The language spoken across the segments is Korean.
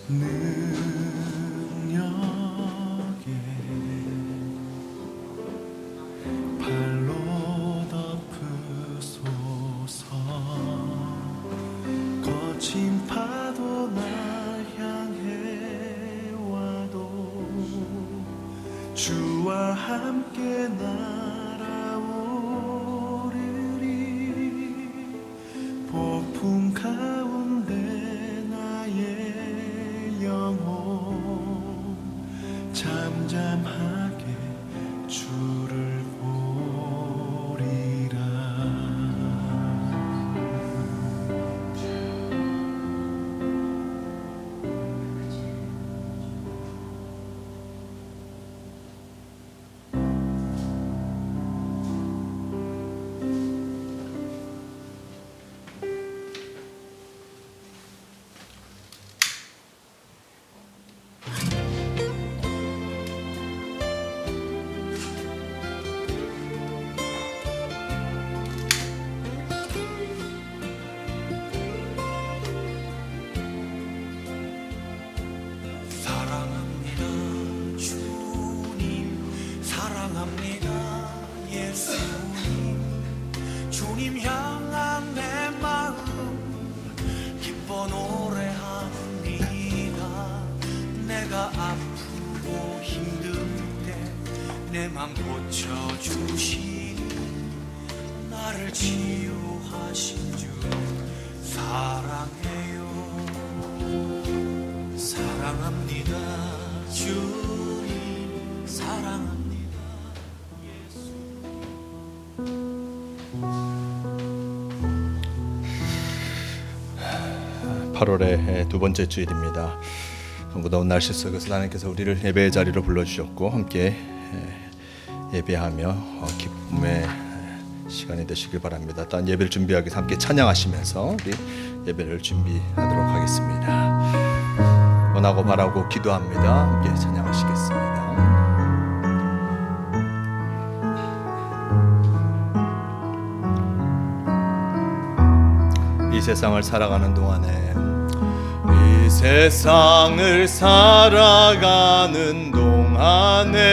능력에 발로 덮으소서. 거친 파도 날 향해 와도 주와 함께 날아오르리. 폭풍 가운데 나의 영혼 잠잠하게 주를 보리라. 사랑합니다 주님, 사랑합니다 예수님. 주님 향한 내 마음 기뻐 노래합니다. 내가 아프고 힘들 때 내 맘 고쳐주시니 나를 치유하신 주 사랑해요. 사랑합니다 주님, 사랑합니다 예수. 8월의 두 번째 주일입니다. 무더운 날씨 속에서 하나님께서 우리를 예배의 자리로 불러주셨고 함께 예배하며 기쁨의 시간이 되시길 바랍니다. 또한 예배를 준비하기 위해서 함께 찬양하시면서 우리 예배를 준비하도록 하겠습니다. 원하고 바라고 기도합니다. 함께 찬양하시겠습니다. 이 세상을 살아가는 동안에 이 세상을 살아가는 동안에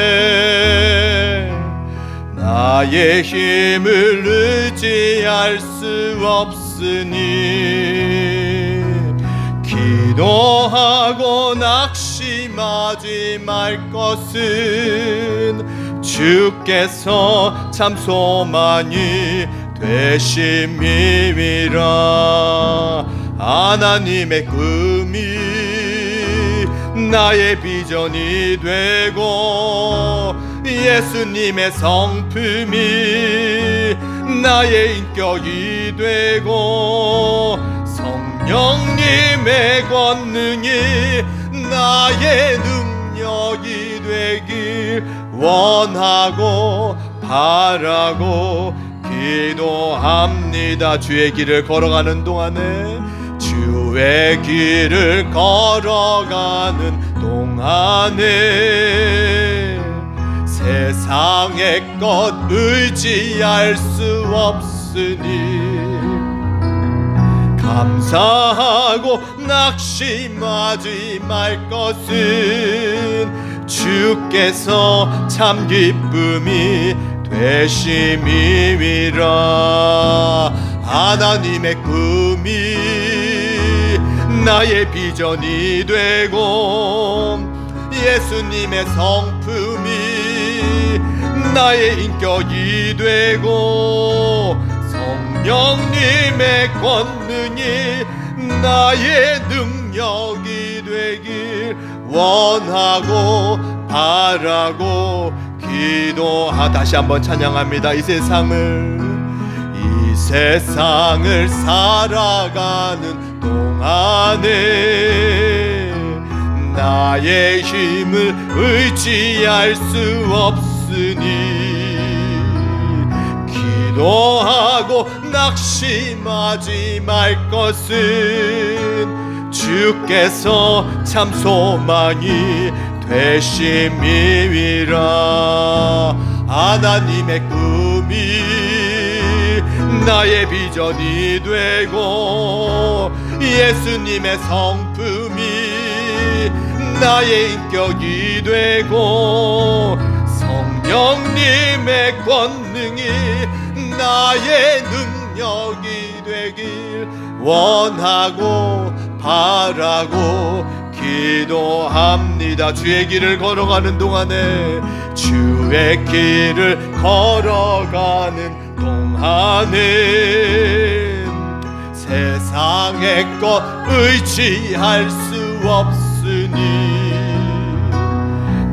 나의 힘을 의지할 수 없으니 기도하고 낙심하지 말 것은 주께서 참 소망이 되심이라. 하나님의 꿈이 나의 비전이 되고 예수님의 성품이 나의 인격이 되고 성령님의 권능이 나의 능력이 되길 원하고 바라고 기도합니다. 주의 길을 걸어가는 동안에 주의 길을 걸어가는 동안에 세상의 것 의지할 수 없으니 감사하고 낙심하지 말 것은 주께서 참 기쁨이 되심이라. 하나님의 꿈이 나의 비전이 되고 예수님의 성품이 나의 인격이 되고 성령님의 권능이 나의 능력이 되길 원하고 바라고 다시 한번 찬양합니다. 이 세상을 살아가는 동안에 나의 힘을 의지할 수 없으니 기도하고 낙심하지 말 것은 주께서 참 소망이 되심이라. 하나님의 꿈이 나의 비전이 되고 예수님의 성품이 나의 인격이 되고 성령님의 권능이 나의 능력이 되길 원하고 바라고 기도합니다. 주의 길을 걸어가는 동안에 주의 길을 걸어가는 동안은 세상의 것 의지할 수 없으니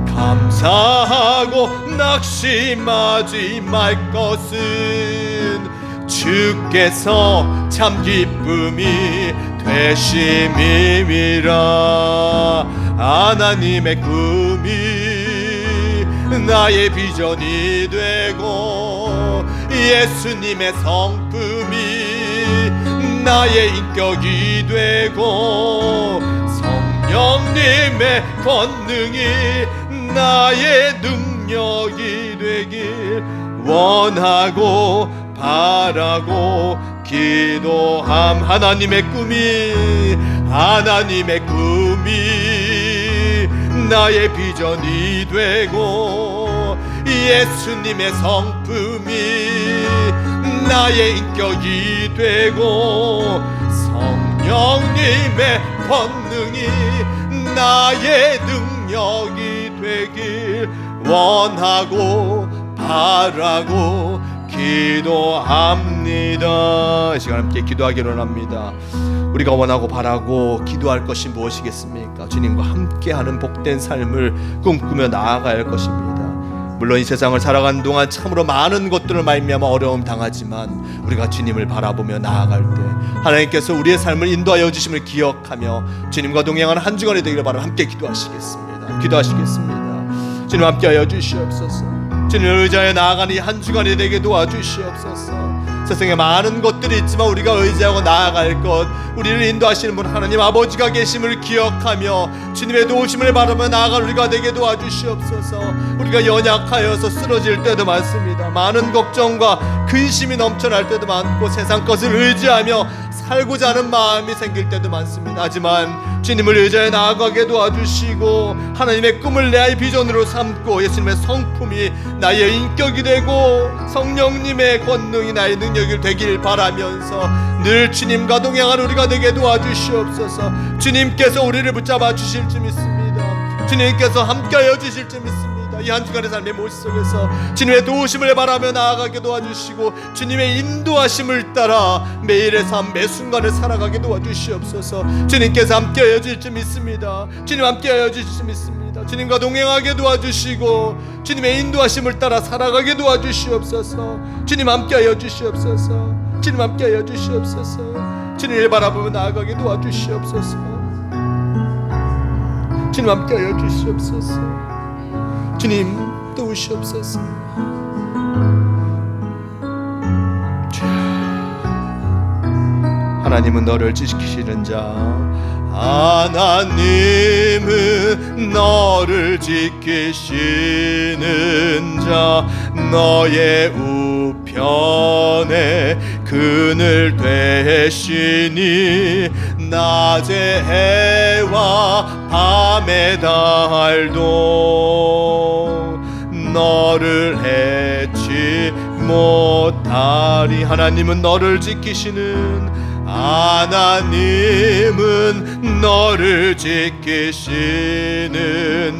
감사하고 낙심하지 말 것은 주께서 참 기쁨이 되심이라. 하나님의 꿈이 나의 비전이 되고 예수님의 성품이 나의 인격이 되고 성령님의 권능이 나의 능력이 되길 원하고 바라고 기도함. 하나님의 꿈이 나의 비전이 되고 예수님의 성품이 나의 인격이 되고 성령님의 권능이 나의 능력이 되길 원하고 바라고 기도합니다. 이 시간 함께 기도하기로 합니다. 우리가 원하고 바라고 기도할 것이 무엇이겠습니까? 주님과 함께하는 복된 삶을 꿈꾸며 나아가야 할 것입니다. 물론 이 세상을 살아가는 동안 참으로 많은 것들을 말미암아 어려움 당하지만 우리가 주님을 바라보며 나아갈 때 하나님께서 우리의 삶을 인도하여 주심을 기억하며 주님과 동행하는 한 주간이 되기를 바라 함께 기도하시겠습니다. 주님 함께하여 주시옵소서. 주님을 의지하여 나아가는 이 한 주간이 되게 도와주시옵소서. 세상에 많은 것들이 있지만 우리가 의지하고 나아갈 것, 우리를 인도하시는 분 하나님 아버지가 계심을 기억하며 주님의 도우심을 바라며 나아갈 우리가 되게 도와주시옵소서. 우리가 연약하여서 쓰러질 때도 많습니다. 많은 걱정과 근심이 넘쳐날 때도 많고 세상 것을 의지하며 살고자 하는 마음이 생길 때도 많습니다. 하지만 주님을 의지하여 나아가게 도와주시고 하나님의 꿈을 내 비전으로 삼고 예수님의 성품이 나의 인격이 되고 성령님의 권능이 나의 능력이 되길 바라면서 늘 주님과 동행하는 우리가 되게 도와주시옵소서. 주님께서 우리를 붙잡아 주실 줄 믿습니다. 주님께서 함께하여 주실 줄 믿습니다. 이 한 주간의 삶의 모습 속에서 주님의 도우심을 바라며 나아가게 도와주시고 주님의 인도하심을 따라 매일의 삶 매 순간을 살아가게 도와주시옵소서. 주님께서 함께하여 주실 줄 믿습니다. 주님 함께하여 주실 줄 믿습니다. 주님과 동행하게 도와주시고 주님의 인도하심을 따라 살아가게 도와주시옵소서. 주님 함께하여 주시옵소서. 주님 함께하여 주시옵소서. 주님을 바라보며 나아가게 도와주시옵소서. 주님 함께하여 주시옵소서. 주님 도우시옵소서. 하나님은 너를 지키시는 자, 하나님은 너를 지키시는 자, 너의 우편에 그늘 되시니 낮의 해와 밤의 달도 너를 해치 못하리. 하나님은 너를 지키시는, 하나님은 너를 지키시는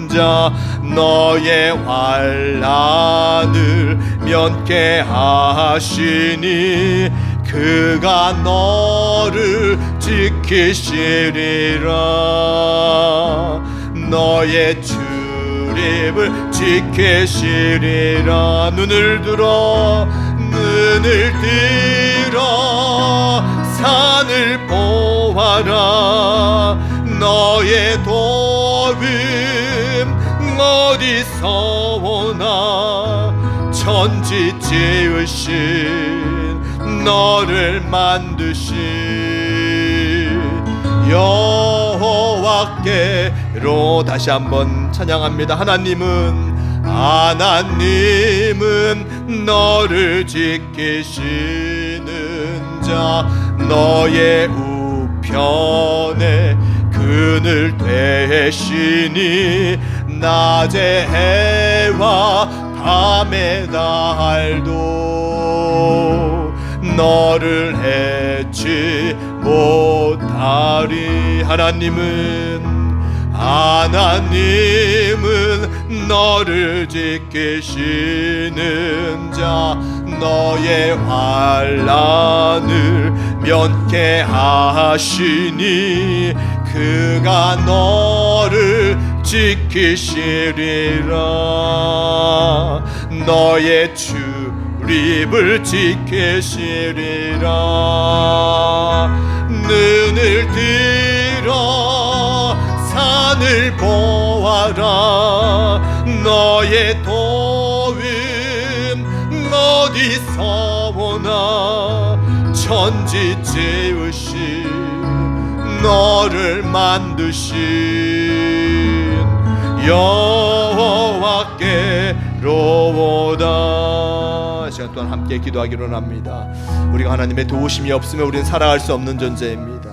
자, 너의 환난을 면케하시니 그가 너를 지키시리라. 너의 출입을 지키시리라. 눈을 들어 산을 보아라. 너의 도움 어디서 오나. 천지 지으신 너를 만드신 여호와께로. 다시 한번 찬양합니다. 하나님은 너를 지키시는 자 너의 우편에 그늘 되시니 낮의 해와 밤의 달도 너를 해치 못하리. 하나님은 너를 지키시는 자 너의 환난을 면케 하시니 그가 너를 지키시리라. 너의 출입을 지키시리라. 눈을 들어 산을 보아라. 너의 도움 어디서 오나. 천지 지으신 너를 만드신 여호와께로다. 시간 동안 함께 기도하기로 합니다. 우리가 하나님의 도우심이 없으면 우리는 살아갈 수 없는 존재입니다.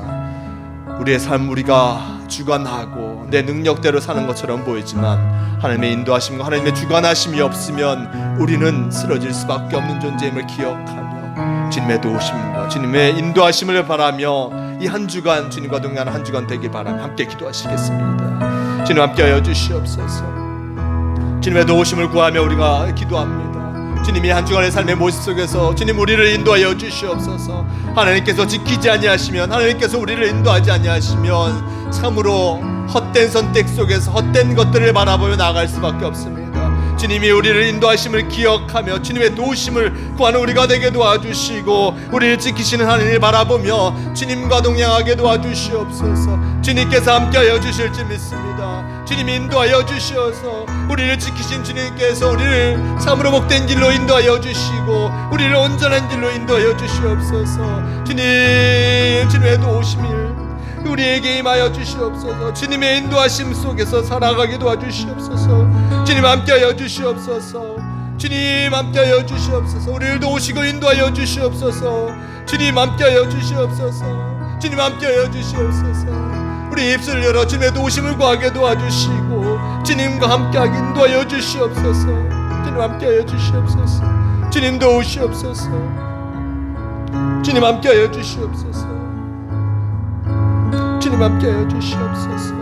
우리의 삶 우리가 주관하고 내 능력대로 사는 것처럼 보이지만 하나님의 인도하심과 하나님의 주관하심이 없으면 우리는 쓰러질 수밖에 없는 존재임을 기억하며 주님의 도우심과 주님의 인도하심을 바라며 이 한 주간 주님과 동행하는 한 주간 되길 바라며 함께 기도하시겠습니다. 주님 함께하여 주시옵소서. 주님의 도우심을 구하며 우리가 기도합니다. 주님이 한 주간의 삶의 모습 속에서 주님 우리를 인도하여 주시옵소서. 하나님께서 지키지 아니하시면, 하나님께서 우리를 인도하지 아니하시면 참으로 헛된 선택 속에서 헛된 것들을 바라보며 나아갈 수밖에 없습니다. 주님이 우리를 인도하심을 기억하며 주님의 도우심을 구하는 우리가 되게 도와주시고 우리를 지키시는 하나님을 바라보며 주님과 동행하게 도와주시옵소서. 주님께서 함께하여 주실 줄 믿습니다. 주님이 인도하여 주셔서 우리를 지키신 주님께서 우리를 참으로 복된 길로 인도하여 주시고 우리를 온전한 길로 인도하여 주시옵소서. 주님의 도우심이 우리에게 임하여 주시옵소서. 주님의 인도하심 속에서 살아가게 도와주시옵소서. 주님 함께하여 주시옵소서. 주님 함께하여 주시옵소서. 우리를 도우시고 인도하여 주시옵소서. 주님 함께하여 주시옵소서. 주님 함께하여 주시옵소서. 우리 입술을 열어 주님의 도우심을 구하게 도와주시고 주님과 함께하게 인도하여 주시옵소서. 주님 함께하여 주시옵소서. 주님 도우시옵소서. 주님 함께하여 주시옵소서. 주님 함께하여 주시옵소서.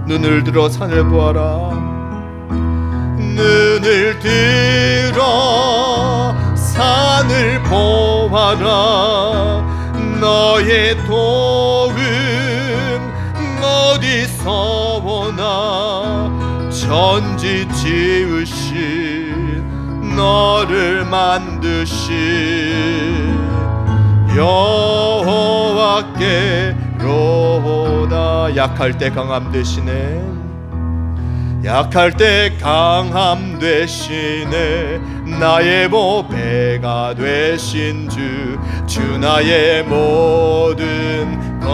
눈을 들어 산을 보아라. 눈을 들어 산을 보아라. 너의 도움 어디서 오나. 천지 지으신 너를 만드신 여호와께로다. 약할 때 강함 되시네. 약할 때 강함 되시네. 나의 보배가 되신 주 나의 모든 것.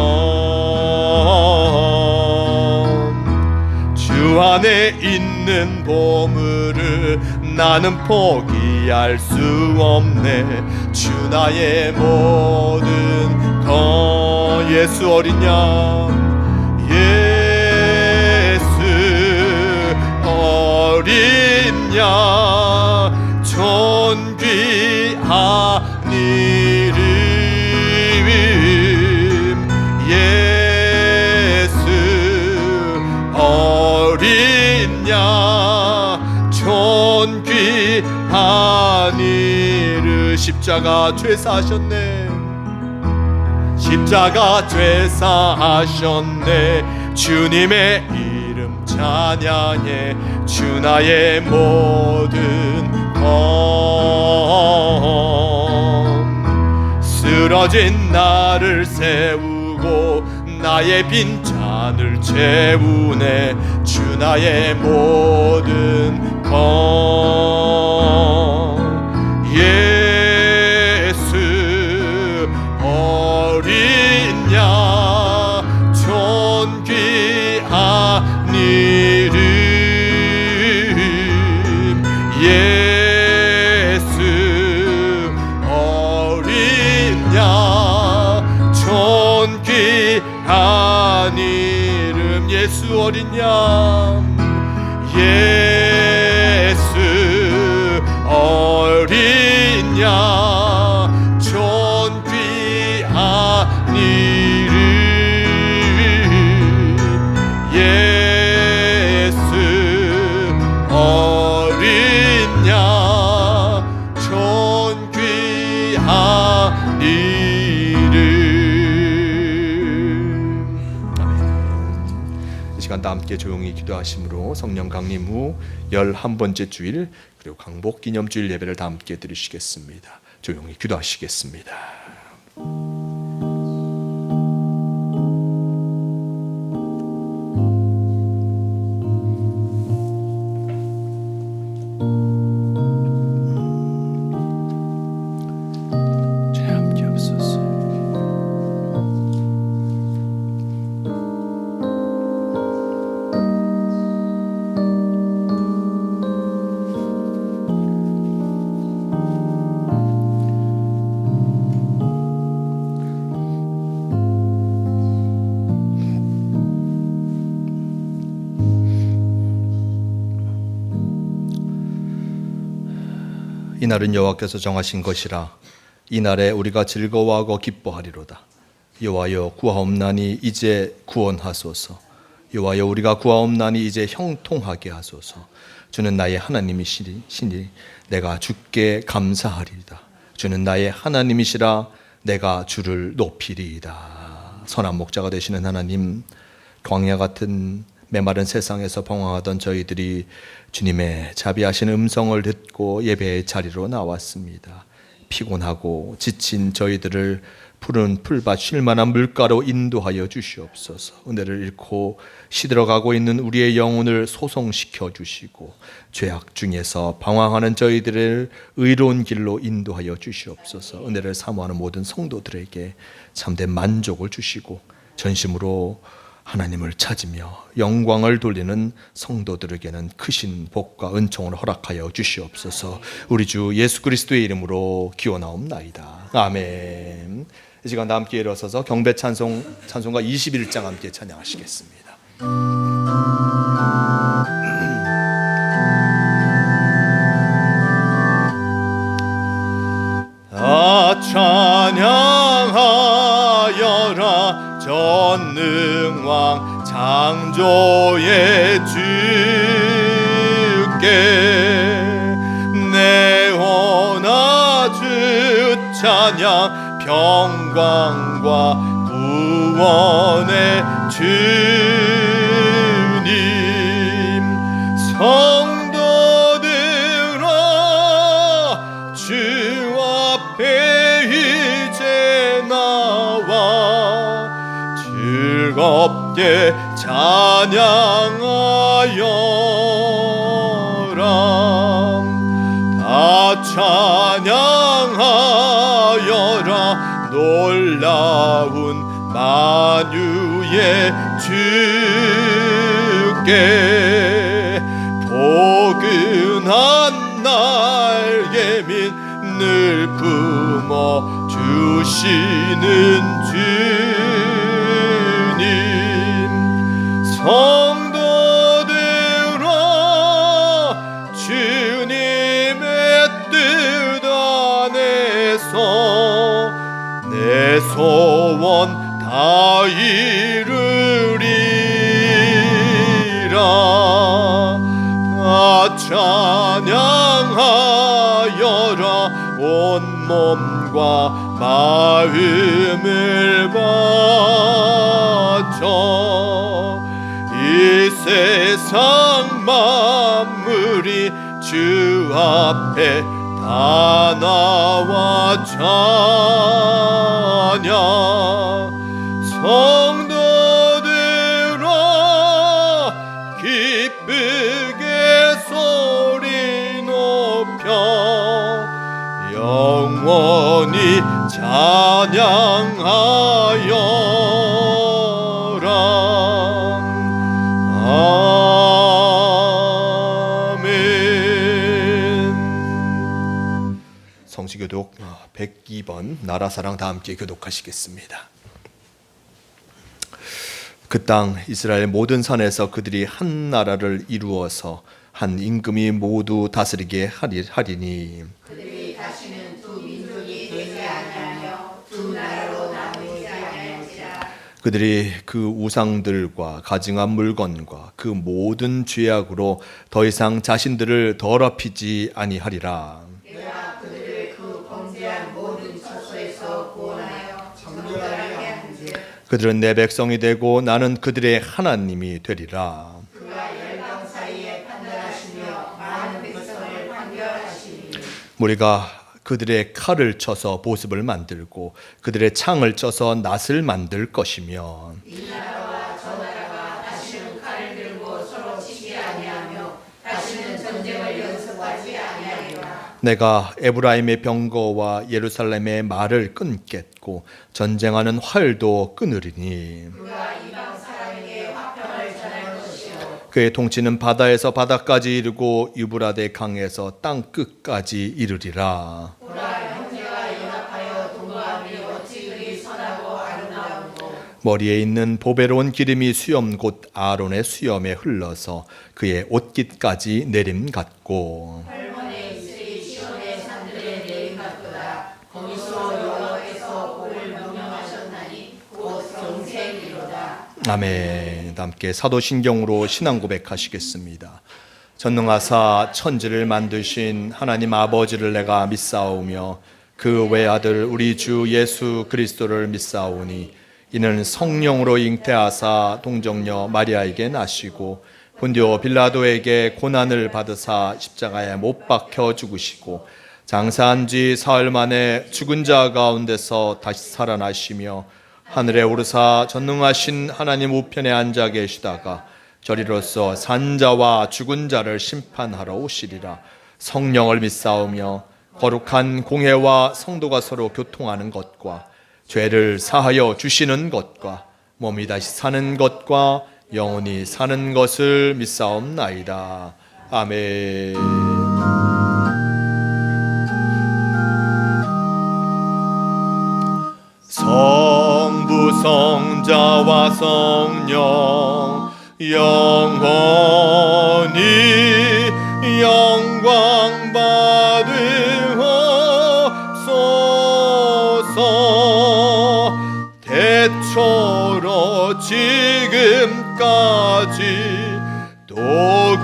주 안에 있는 보물을 나는 포기할 수 없네. 주 나의 모든 것. 예수 어린 양, 예수 어린 양, 존귀한 이름. 예수 어린 양, 존귀한 이름. 십자가 죄사하셨네. 십자가 죄사하셨네. 주님의 이름 찬양해. 주 나의 모든 것. 쓰러진 나를 세우고 나의 빈잔을 채우네. 주 나의 모든 것. 예수 어린 양, 존귀한 이름. 예수 어린 양, 한 이름 예수 어린 양 예수 어린 양 존귀한 이름 예수 어린 양 존귀한 이름. 아멘. 이 시간 다 함께 조용히 기도하심으로 성령 강림 후 11번째 주일 그리고 강복 기념주일 예배를 다 함께 드리시겠습니다. 조용히 기도하시겠습니다. 죄 함께 없소서. 이날은 여호와께서 정하신 것이라 이날에 우리가 즐거워하고 기뻐하리로다. 여호와여 구하옵나니 이제 구원하소서. 여호와여 우리가 구하옵나니 이제 형통하게 하소서. 주는 나의 하나님이시니 내가 주께 감사하리이다. 주는 나의 하나님이시라 내가 주를 높이리이다. 선한 목자가 되시는 하나님, 광야 같은 메마른 세상에서 방황하던 저희들이 주님의 자비하신 음성을 듣고 예배의 자리로 나왔습니다. 피곤하고 지친 저희들을 푸른 풀밭 쉴만한 물가로 인도하여 주시옵소서. 은혜를 잃고 시들어가고 있는 우리의 영혼을 소송시켜 주시고 죄악 중에서 방황하는 저희들을 의로운 길로 인도하여 주시옵소서. 은혜를 사모하는 모든 성도들에게 참된 만족을 주시고 전심으로 하나님을 찾으며 영광을 돌리는 성도들에게는 크신 복과 은총을 허락하여 주시옵소서. 우리 주 예수 그리스도의 이름으로 기원하옵나이다. 아멘. 이 시간 다 함께 일어서서 경배 찬송가 21장 함께 찬양하시겠습니다. 다 찬양하여라 전능왕 창조의 주께 내 원하 주 찬양 평강과 구원의 주님 성도들아 주 앞에 이제 나와 즐겁게 찬양하여라. 다 찬양하여라 놀라운 만유의 주께 포근한 날개민 늘 품어 주시는 주님 성도들아 주님의 뜻 안에서 내 소원 다 이루리라. 다 찬양하여라 온 몸과 마음을 바쳐 이 세상 만물이 주 앞에 다 나와 찬양 성도들아 기쁘게 소리 높여 영원히 찬양하여라. 아멘. 성시교독 102번 나라사랑 다 함께 교독하시겠습니다. 그 땅 이스라엘 모든 산에서 그들이 한 나라를 이루어서 한 임금이 모두 다스리게 하리니 그들이 다시는 두 민족이 되지 아니하며 두 나라로 나누지 아니할지라. 그들이 그 우상들과 가증한 물건과 그 모든 죄악으로 더 이상 자신들을 더럽히지 아니하리라. 내가 그들을 그 범죄한 모든 처소에서 구원하여 정결하게 한즉 그들은 내 백성이 되고 나는 그들의 하나님이 되리라. 그가 열방 사이에 판단하시며 많은 백성을 판결하시니 우리가 그들의 칼을 쳐서 보습을 만들고 그들의 창을 쳐서 낫을 만들 것이며 이 나라와 저 나라가 다시는 칼을 들고 서로 치지 아니하며 다시는 전쟁을 연습하지 아니하리라. 내가 에브라임의 병거와 예루살렘의 말을 끊겠고 전쟁하는 활도 끊으리니 그가 이방 사람에게 화평을 전할 것이요 그의 통치는 바다에서 바다까지 이르고 유브라데 강에서 땅 끝까지 이르리라. 보라 형제가 연합하여 동거함이 어찌 그리 선하고 아름다운고 머리에 있는 보배로운 기름이 수염 곧 아론의 수염에 흘러서 그의 옷깃까지 내림 같고 할머니의 이슬이 시온의 산들에 내림 같도다. 거기서 여호와께서 복을 명령하셨나니 곧 경쟁이로다. 아멘. 함께 사도신경으로 신앙 고백하시겠습니다. 전능하사 천지를 만드신 하나님 아버지를 내가 믿사오며 그 외아들 우리 주 예수 그리스도를 믿사오니 이는 성령으로 잉태하사 동정녀 마리아에게 나시고 본디오 빌라도에게 고난을 받으사 십자가에 못 박혀 죽으시고 장사한 지 사흘 만에 죽은 자 가운데서 다시 살아나시며 하늘에 오르사 전능하신 하나님 우편에 앉아 계시다가 저리로서 산 자와 죽은 자를 심판하러 오시리라. 성령을 믿사오며 거룩한 공회와 성도가 서로 교통하는 것과 죄를 사하여 주시는 것과 몸이 다시 사는 것과 영원히 사는 것을 믿사옵나이다. 아멘. 성부 성자와 성령 영원히 영광 받으옵소서. 대초로 지금까지 또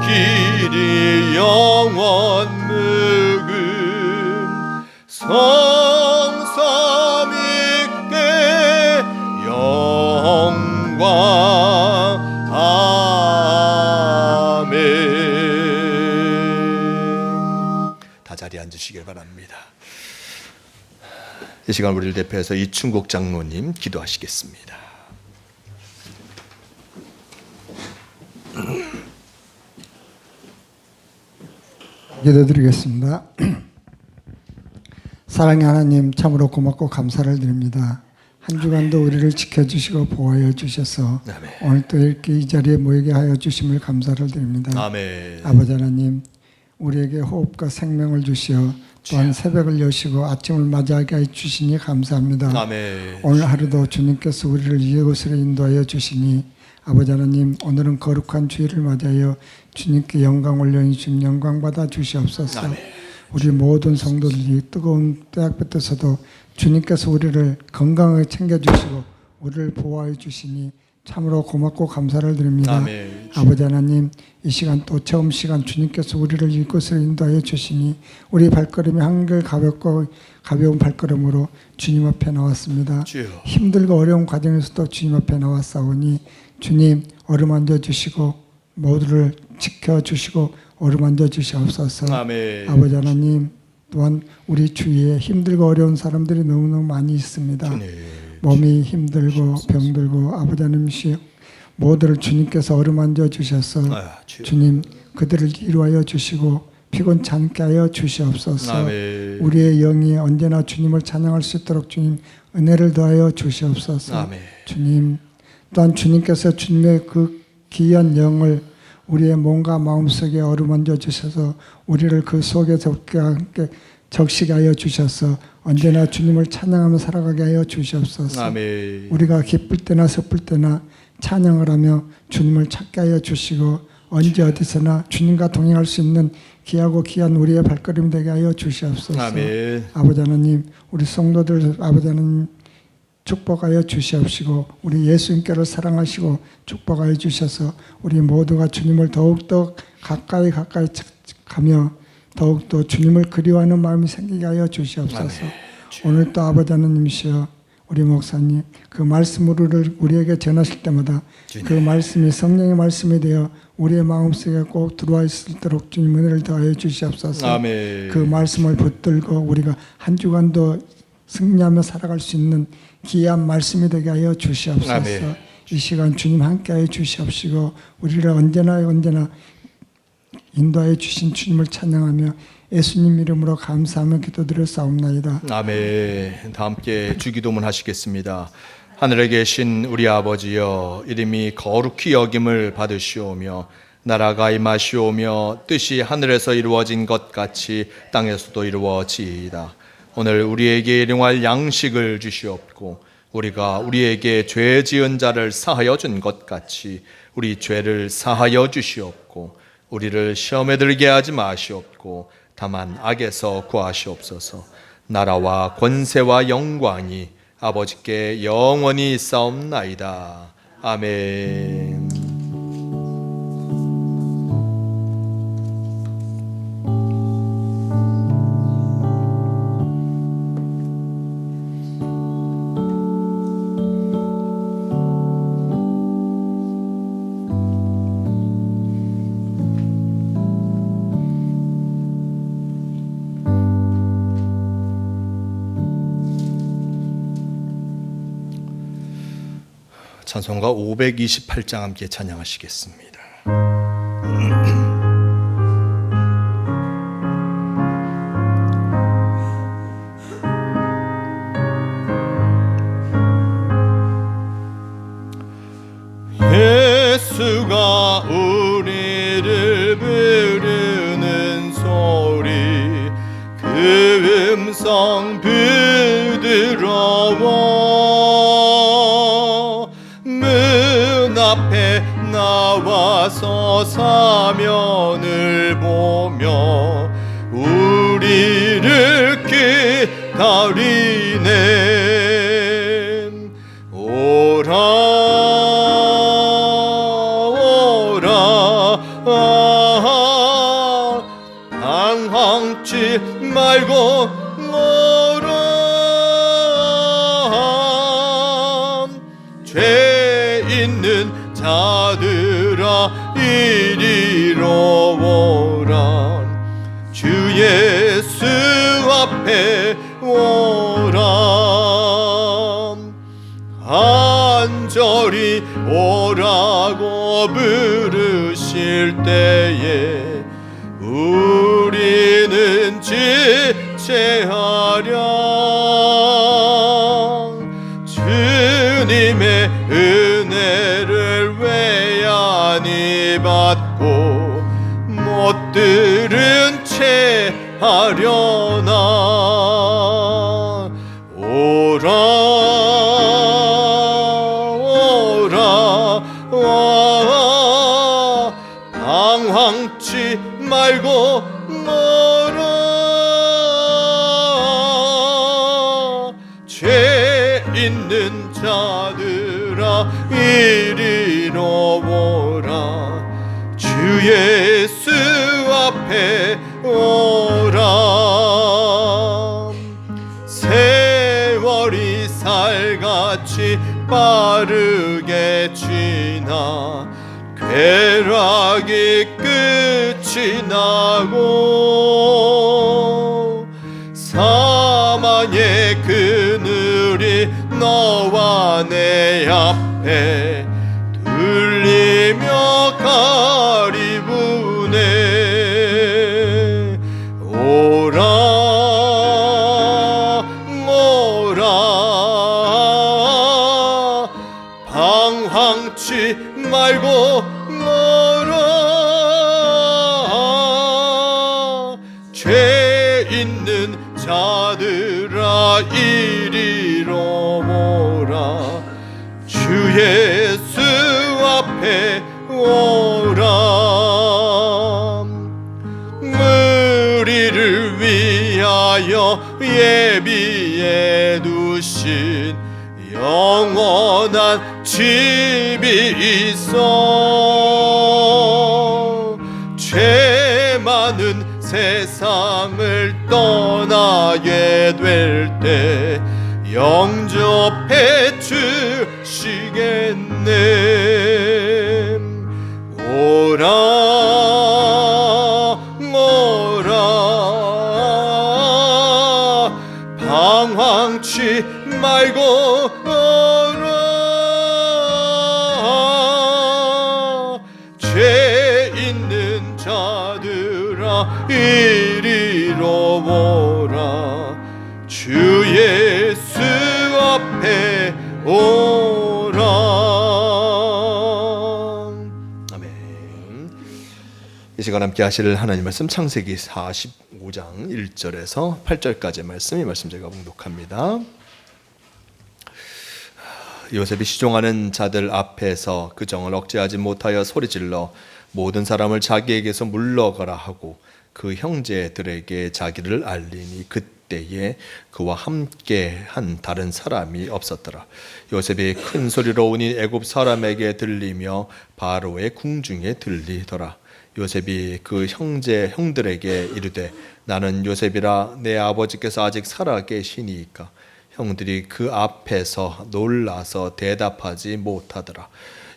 길이 영원 묵음 성삼위께 영광. 아멘. 다 자리에 앉으시길 바랍니다. 이 시간 우리를 대표해서 이충국 장로님 기도하시겠습니다. 기도드리겠습니다. 사랑의 하나님, 참으로 고맙고 감사를 드립니다. 한 주간도 우리를 지켜주시고 보호하여 주셔서 아멘. 오늘 또 이렇게 이 자리에 모이게 하여 주심을 감사를 드립니다. 아멘. 아버지 하나님, 우리에게 호흡과 생명을 주시어 또한 새벽을 여시고 아침을 맞이하게 해 주시니 감사합니다. 아멘. 오늘 하루도 주님께서 우리를 이곳으로 인도하여 주시니 아버지 하나님, 오늘은 거룩한 주일을 맞이하여 주님께 영광 올려주심 영광 받아 주시옵소서. 아멘. 우리 모든 성도들이 뜨거운 때학볕에서도 주님께서 우리를 건강하게 챙겨주시고 우리를 보호하여 주시니 참으로 고맙고 감사를 드립니다. 아멘. 아버지 하나님, 이 시간 또 처음 시간 주님께서 우리를 이곳으로 인도하여 주시니 우리 발걸음이 한결 가볍고 가벼운 발걸음으로 주님 앞에 나왔습니다. 주여. 힘들고 어려운 과정에서도 주님 앞에 나왔사오니 주님 어루만져 주시고 모두를 지켜주시고 어루만져 주시옵소서. 아멘. 아버지 하나님, 또한 우리 주위에 힘들고 어려운 사람들이 너무너무 많이 있습니다. 주님. 몸이 힘들고 병들고 아버지 하나님이시여 모두를 주님께서 어루만져 주셔서 주여. 주님 그들을 이루하여 주시고 피곤치 않게 하여 주시옵소서. 아멘. 우리의 영이 언제나 주님을 찬양할 수 있도록 주님 은혜를 더하여 주시옵소서. 아멘. 주님, 또한 주님께서 주님의 그 귀한 영을 우리의 몸과 마음속에 어루만져 주셔서 우리를 그 속에서 함께 적시게 하여 주셔서 언제나 주님을 찬양하며 살아가게 하여 주시옵소서. 아멘. 우리가 기쁠 때나 슬플 때나 찬양을 하며 주님을 찾게 하여 주시고 언제 어디서나 주님과 동행할 수 있는 귀하고 귀한 우리의 발걸음 되게 하여 주시옵소서. 아멘. 아버지 하나님, 우리 성도들 아버지 하나님 축복하여 주시옵시고 우리 예수님께를 사랑하시고 축복하여 주셔서 우리 모두가 주님을 더욱더 가까이 가며 더욱더 주님을 그리워하는 마음이 생기게 하여 주시옵소서. 오늘 또 아버지 하나님이시여 우리 목사님 그 말씀을 우리에게 전하실 때마다 그 말씀이 성령의 말씀이 되어 우리의 마음속에 꼭 들어와 있도록 주님 은혜를 더하여 주시옵소서. 아멘. 그 말씀을 붙들고 우리가 한 주간도 승리하며 살아갈 수 있는 귀한 말씀이 되게 하여 주시옵소서. 아멘. 이 시간 주님 함께하여 주시옵시고 우리를 언제나 인도하여 주신 주님을 찬양하며 예수님 이름으로 감사하며 기도드렸사옵나이다. 아멘. 다 함께 주기도문 하시겠습니다. 하늘에 계신 우리 아버지여, 이름이 거룩히 여김을 받으시오며 나라가 임하시오며 뜻이 하늘에서 이루어진 것 같이 땅에서도 이루어지이다. 오늘 우리에게 일용할 양식을 주시옵고 우리가 우리에게 죄 지은 자를 사하여 준 것 같이 우리 죄를 사하여 주시옵고 우리를 시험에 들게 하지 마시옵고 다만 악에서 구하시옵소서. 나라와 권세와 영광이 아버지께 영원히 있사옵나이다. 아멘. 찬송가 528장 함께 찬양하시겠습니다. 예수가 우리를 부르는 소리 그 음성 부드러워 문 앞에 나와서 사면을 보며 우리를 기다리네. 오라 당황치 말고 오라. 죄 있는 자들아 이리로 오라. 주 예수 앞에 오라. 간절히 오라고 부르실 때에 우리는 지체하랴. 주님의 은혜를 외연히 받고 못 들은 채 하려나. 오라 오라 당황치 말고 오라. 죄 있는 자들아 이리로 오라. 주 예수 앞에 오라. 세월이 살같이 빠르게 지나 쾌락이 끝이 나고 사망의 그늘이 너와 내 앞에 들리며 가리부네. 오라 오라 방황치 말고 오라. 죄 있는 자들아 이리로 오라. 주 예수 위하여 예비해 두신 영원한 집이 있어. 죄 많은 세상을 떠나게 될 때 영접해 주시겠네. 오라 오라 방황치 말고 오라. 죄 있는 자들아 이리로 오라. 주 예수 앞에 오라. 아멘. 이 시간 함께 하실 하나님 말씀 창세기 45장 1절에서 8절까지의 말씀, 이 말씀 제가 봉독합니다. 요셉이 시종하는 자들 앞에서 그 정을 억제하지 못하여 소리질러 모든 사람을 자기에게서 물러가라 하고 그 형제들에게 자기를 알리니 그때에 그와 함께 한 다른 사람이 없었더라. 요셉이 큰 소리로 오니 애굽 사람에게 들리며 바로의 궁중에 들리더라. 요셉이 그 형들에게 이르되 나는 요셉이라. 내 아버지께서 아직 살아 계시니이까. 형들이 그 앞에서 놀라서 대답하지 못하더라.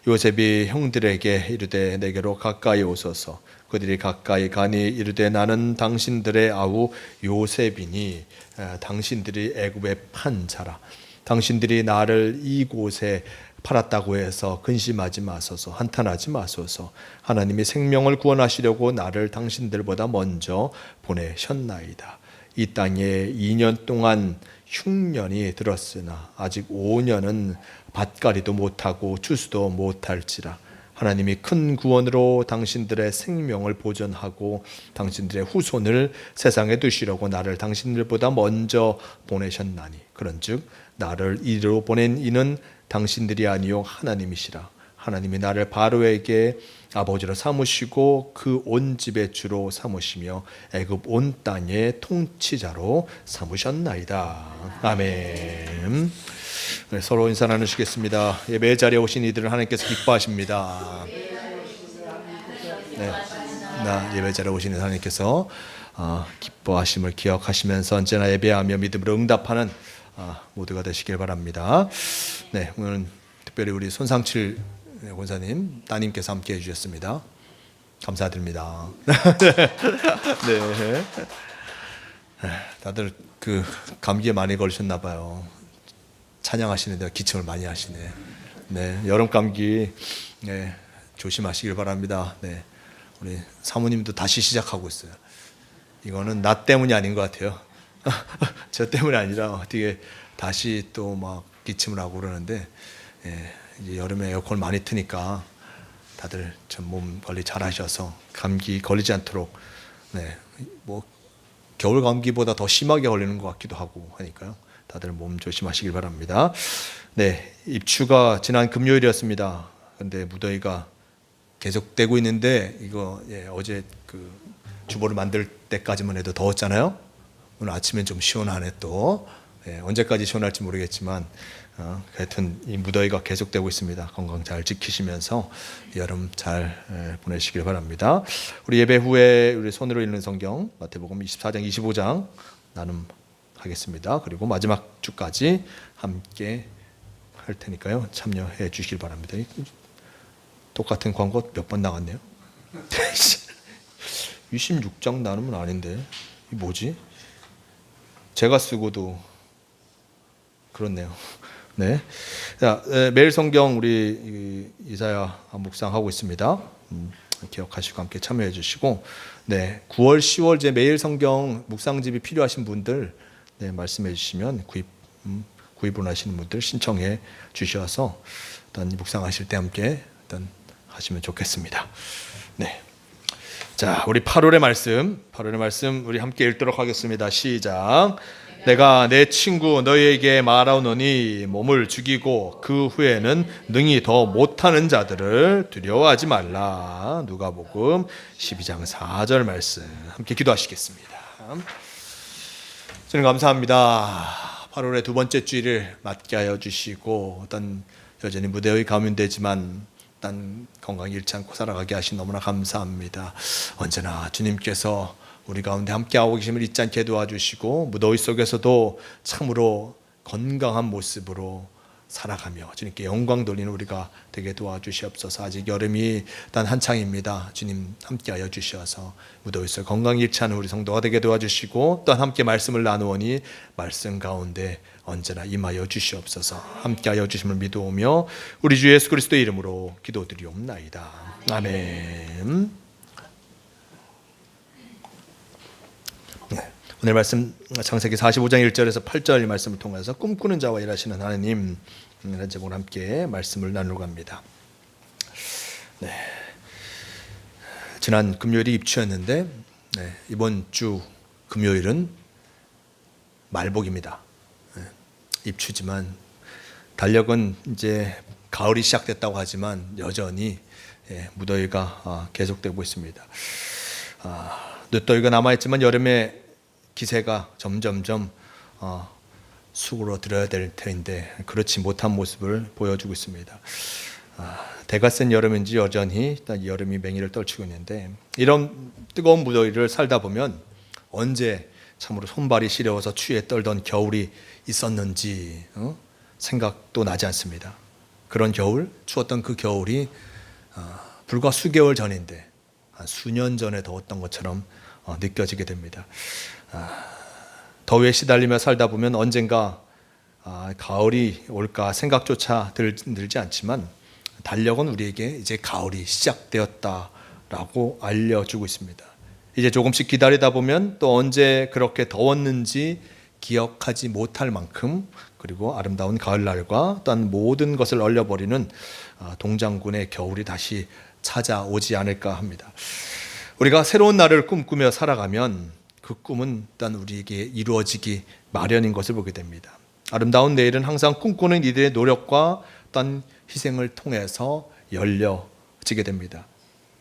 요셉이 형들에게 이르되 내게로 가까이 오소서. 그들이 가까이 가니 이르되 나는 당신들의 아우 요셉이니 당신들이 애굽에 판 자라. 당신들이 나를 이곳에 팔았다고 해서 근심하지 마소서. 한탄하지 마소서. 하나님이 생명을 구원하시려고 나를 당신들보다 먼저 보내셨나이다. 이 땅에 2년 동안 흉년이 들었으나 아직 5년은 밭갈이도 못하고 추수도 못할지라. 하나님이 큰 구원으로 당신들의 생명을 보존하고 당신들의 후손을 세상에 두시려고 나를 당신들보다 먼저 보내셨나니 그런즉 나를 이리로 보낸 이는 당신들이 아니요 하나님이시라. 하나님이 나를 바로에게 아버지로 삼으시고 그 온 집의 주로 삼으시며 애굽 온 땅의 통치자로 삼으셨나이다. 아멘. 네, 서로 인사 나누시겠습니다. 예배 자리에 오신 이들을 하나님께서 기뻐하십니다. 네, 예배 자리에 오신 이들 하나님께서 기뻐하심을 기억하시면서 언제나 예배하며 믿음으로 응답하는 모두가 되시길 바랍니다. 네, 오늘은 특별히 우리 손상칠 권사님 따님께서 함께 해주셨습니다. 감사드립니다. 네, 다들 그 감기에 많이 걸리셨나 봐요. 찬양하시는데 기침을 많이 하시네. 네, 여름 감기 조심하시길 바랍니다. 네, 우리 사모님도 다시 시작하고 있어요. 이거는 나 때문이 아닌 것 같아요. 저 때문이 아니라 어떻게 다시 또 막 기침을 하고 그러는데 이제 여름에 에어컨 많이 트니까 다들 좀 몸 관리 잘 하셔서 감기 걸리지 않도록 뭐 겨울 감기보다 더 심하게 걸리는 것 같기도 하고 하니까요. 다들 몸 조심하시길 바랍니다. 네, 입추가 지난 금요일이었습니다. 근데 무더위가 계속되고 있는데 이거 어제 그 주보를 만들 때까지만 해도 더웠잖아요. 오늘 아침엔 좀 시원하네 또. 언제까지 시원할지 모르겠지만 하여튼 이 무더위가 계속되고 있습니다. 건강 잘 지키시면서 여름 잘 보내시길 바랍니다. 우리 예배 후에 우리 손으로 읽는 성경 마태복음 24장 25장 나눔하겠습니다. 그리고 마지막 주까지 함께 할 테니까요. 참여해 주시길 바랍니다. 똑같은 광고 몇 번 나갔네요. 26장 나눔은 아닌데 이 뭐지? 제가 쓰고도 그렇네요. 네, 자, 매일 성경 우리 이사야 묵상하고 있습니다. 기억하시고 함께 참여해 주시고, 네, 9월, 10월 제 매일 성경 묵상집이 필요하신 분들 말씀해 주시면 구입을 하시는 분들 신청해 주셔서 일단 묵상하실 때 함께 일단 하시면 좋겠습니다. 네, 자, 우리 8월의 말씀 우리 함께 읽도록 하겠습니다. 시작. 내가 내 친구 너희에게 말하노니 몸을 죽이고 그 후에는 능히 더 못하는 자들을 두려워하지 말라. 누가복음 12장 4절 말씀 함께 기도하시겠습니다. 주님 감사합니다. 8월의 두 번째 주일을 맞게 하여 주시고 어떤 여전히 무대의 가운데지만 난 건강 잃지 않고 살아가게 하신 너무나 감사합니다. 언제나 주님께서 우리 가운데 함께하고 계심을 잊지 않게 도와주시고 무더위 속에서도 참으로 건강한 모습으로 살아가며 주님께 영광 돌리는 우리가 되게 도와주시옵소서. 아직 여름이 단 한창입니다. 주님 함께하여 주셔서 무더위 속 건강 잃지 않은 우리 성도가 되게 도와주시고 또한 함께 말씀을 나누오니 말씀 가운데 언제나 임하여 주시옵소서. 함께하여 주심을 믿어오며 우리 주 예수 그리스도의 이름으로 기도드리옵나이다. 아멘. 오늘 말씀 창세기 45장 1절에서 8절 말씀을 통해서 꿈꾸는 자와 일하시는 하나님 이라는 제목으로 함께 말씀을 나누려고 합니다. 네. 지난 금요일이 입추였는데 이번 주 금요일은 말복입니다. 입추지만 달력은 이제 가을이 시작됐다고 하지만 여전히 무더위가 계속되고 있습니다. 늦더위가 남아있지만 여름에 기세가 점점점 수그러들어야 될 터인데 그렇지 못한 모습을 보여주고 있습니다. 대가 센 여름인지 여전히 여름이 맹위를 떨치고 있는데 이런 뜨거운 무더위를 살다 보면 언제 참으로 손발이 시려워서 추위에 떨던 겨울이 있었는지 생각도 나지 않습니다. 그런 겨울, 추웠던 그 겨울이 불과 수개월 전인데 수년 전에 더웠던 것처럼 느껴지게 됩니다. 더위에 시달리며 살다 보면 언젠가 가을이 올까 생각조차 들지 않지만 달력은 우리에게 이제 가을이 시작되었다라고 알려주고 있습니다. 이제 조금씩 기다리다 보면 또 언제 그렇게 더웠는지 기억하지 못할 만큼 그리고 아름다운 가을날과 또한 모든 것을 얼려버리는 동장군의 겨울이 다시 찾아오지 않을까 합니다. 우리가 새로운 날을 꿈꾸며 살아가면 그 꿈은 일단 우리에게 이루어지기 마련인 것을 보게 됩니다. 아름다운 내일은 항상 꿈꾸는 이들의 노력과 또한 희생을 통해서 열려지게 됩니다.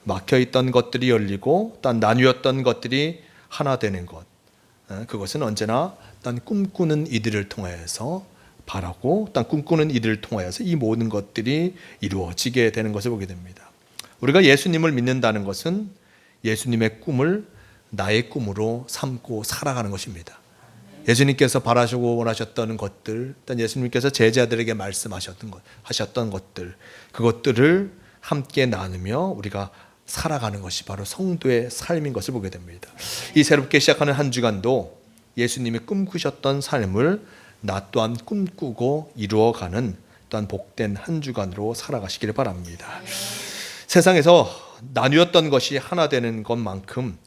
막혀있던 것들이 열리고 또한 나뉘었던 것들이 하나 되는 것, 그것은 언제나 일단 꿈꾸는 이들을 통해서 바라고 또한 꿈꾸는 이들을 통해서 이 모든 것들이 이루어지게 되는 것을 보게 됩니다. 우리가 예수님을 믿는다는 것은 예수님의 꿈을 나의 꿈으로 삼고 살아가는 것입니다. 예수님께서 바라시고 원하셨던 것들, 또 예수님께서 제자들에게 말씀하셨던 것들, 그것들을 함께 나누며 우리가 살아가는 것이 바로 성도의 삶인 것을 보게 됩니다. 이 새롭게 시작하는 한 주간도 예수님이 꿈꾸셨던 삶을 나 또한 꿈꾸고 이루어가는 또한 복된 한 주간으로 살아가시기를 바랍니다. 세상에서 나뉘었던 것이 하나 되는 것만큼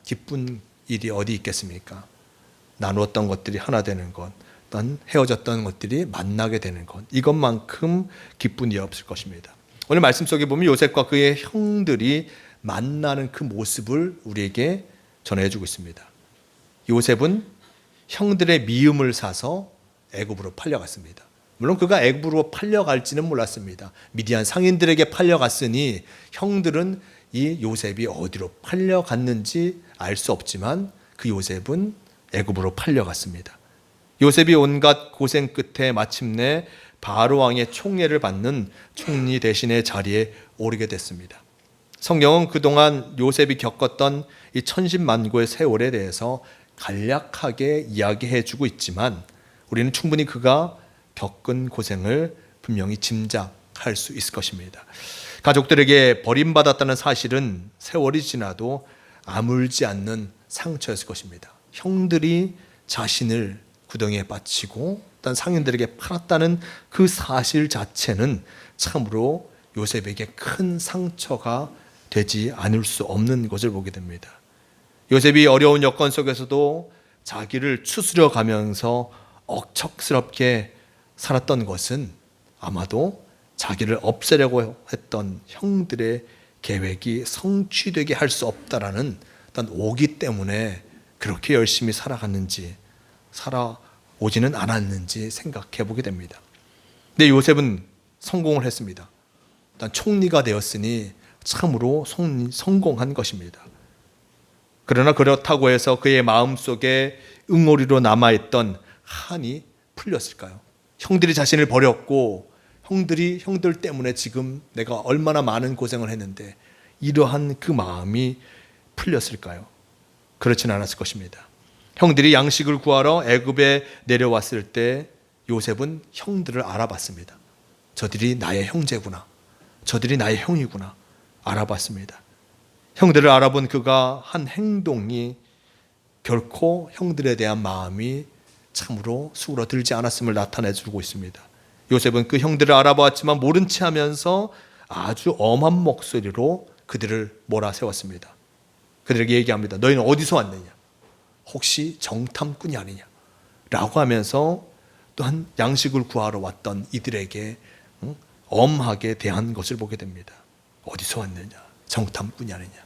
기쁜 일이 어디 있겠습니까? 나누었던 것들이 하나 되는 것, 또한 헤어졌던 것들이 만나게 되는 것, 이것만큼 기쁜 일이 없을 것입니다. 오늘 말씀 속에 보면 요셉과 그의 형들이 만나는 그 모습을 우리에게 전해주고 있습니다. 요셉은 형들의 미움을 사서 애굽으로 팔려갔습니다. 물론 그가 애굽으로 팔려갈지는 몰랐습니다. 미디안 상인들에게 팔려갔으니 형들은 이 요셉이 어디로 팔려갔는지 알 수 없지만 그 요셉은 애굽으로 팔려갔습니다. 요셉이 온갖 고생 끝에 마침내 바로 왕의 총애를 받는 총리 대신의 자리에 오르게 됐습니다. 성경은 그동안 요셉이 겪었던 이 천신만고의 세월에 대해서 간략하게 이야기해주고 있지만 우리는 충분히 그가 겪은 고생을 분명히 짐작할 수 있을 것입니다. 가족들에게 버림받았다는 사실은 세월이 지나도 아물지 않는 상처였을 것입니다. 형들이 자신을 구덩이에 빠치고 일단 상인들에게 팔았다는 그 사실 자체는 참으로 요셉에게 큰 상처가 되지 않을 수 없는 것을 보게 됩니다. 요셉이 어려운 여건 속에서도 자기를 추스려 가면서 억척스럽게 살았던 것은 아마도 자기를 없애려고 했던 형들의 계획이 성취되게 할 수 없다라는 어떤 오기 때문에 그렇게 열심히 살아갔는지 살아오지는 않았는지 생각해 보게 됩니다. 근데 요셉은 성공을 했습니다. 일단 총리가 되었으니 참으로 성공한 것입니다. 그러나 그렇다고 해서 그의 마음속에 응어리로 남아있던 한이 풀렸을까요? 형들이 자신을 버렸고 형들 때문에 지금 내가 얼마나 많은 고생을 했는데 이러한 그 마음이 풀렸을까요? 그렇진 않았을 것입니다. 형들이 양식을 구하러 애굽에 내려왔을 때 요셉은 형들을 알아봤습니다. 저들이 나의 형제구나. 저들이 나의 형이구나. 알아봤습니다. 형들을 알아본 그가 한 행동이 결코 형들에 대한 마음이 참으로 수그러들지 않았음을 나타내주고 있습니다. 요셉은 그 형들을 알아보았지만 모른 체 하면서 아주 엄한 목소리로 그들을 몰아세웠습니다. 그들에게 얘기합니다. 너희는 어디서 왔느냐? 혹시 정탐꾼이 아니냐? 라고 하면서 또한 양식을 구하러 왔던 이들에게 엄하게 대한 것을 보게 됩니다. 어디서 왔느냐? 정탐꾼이 아니냐?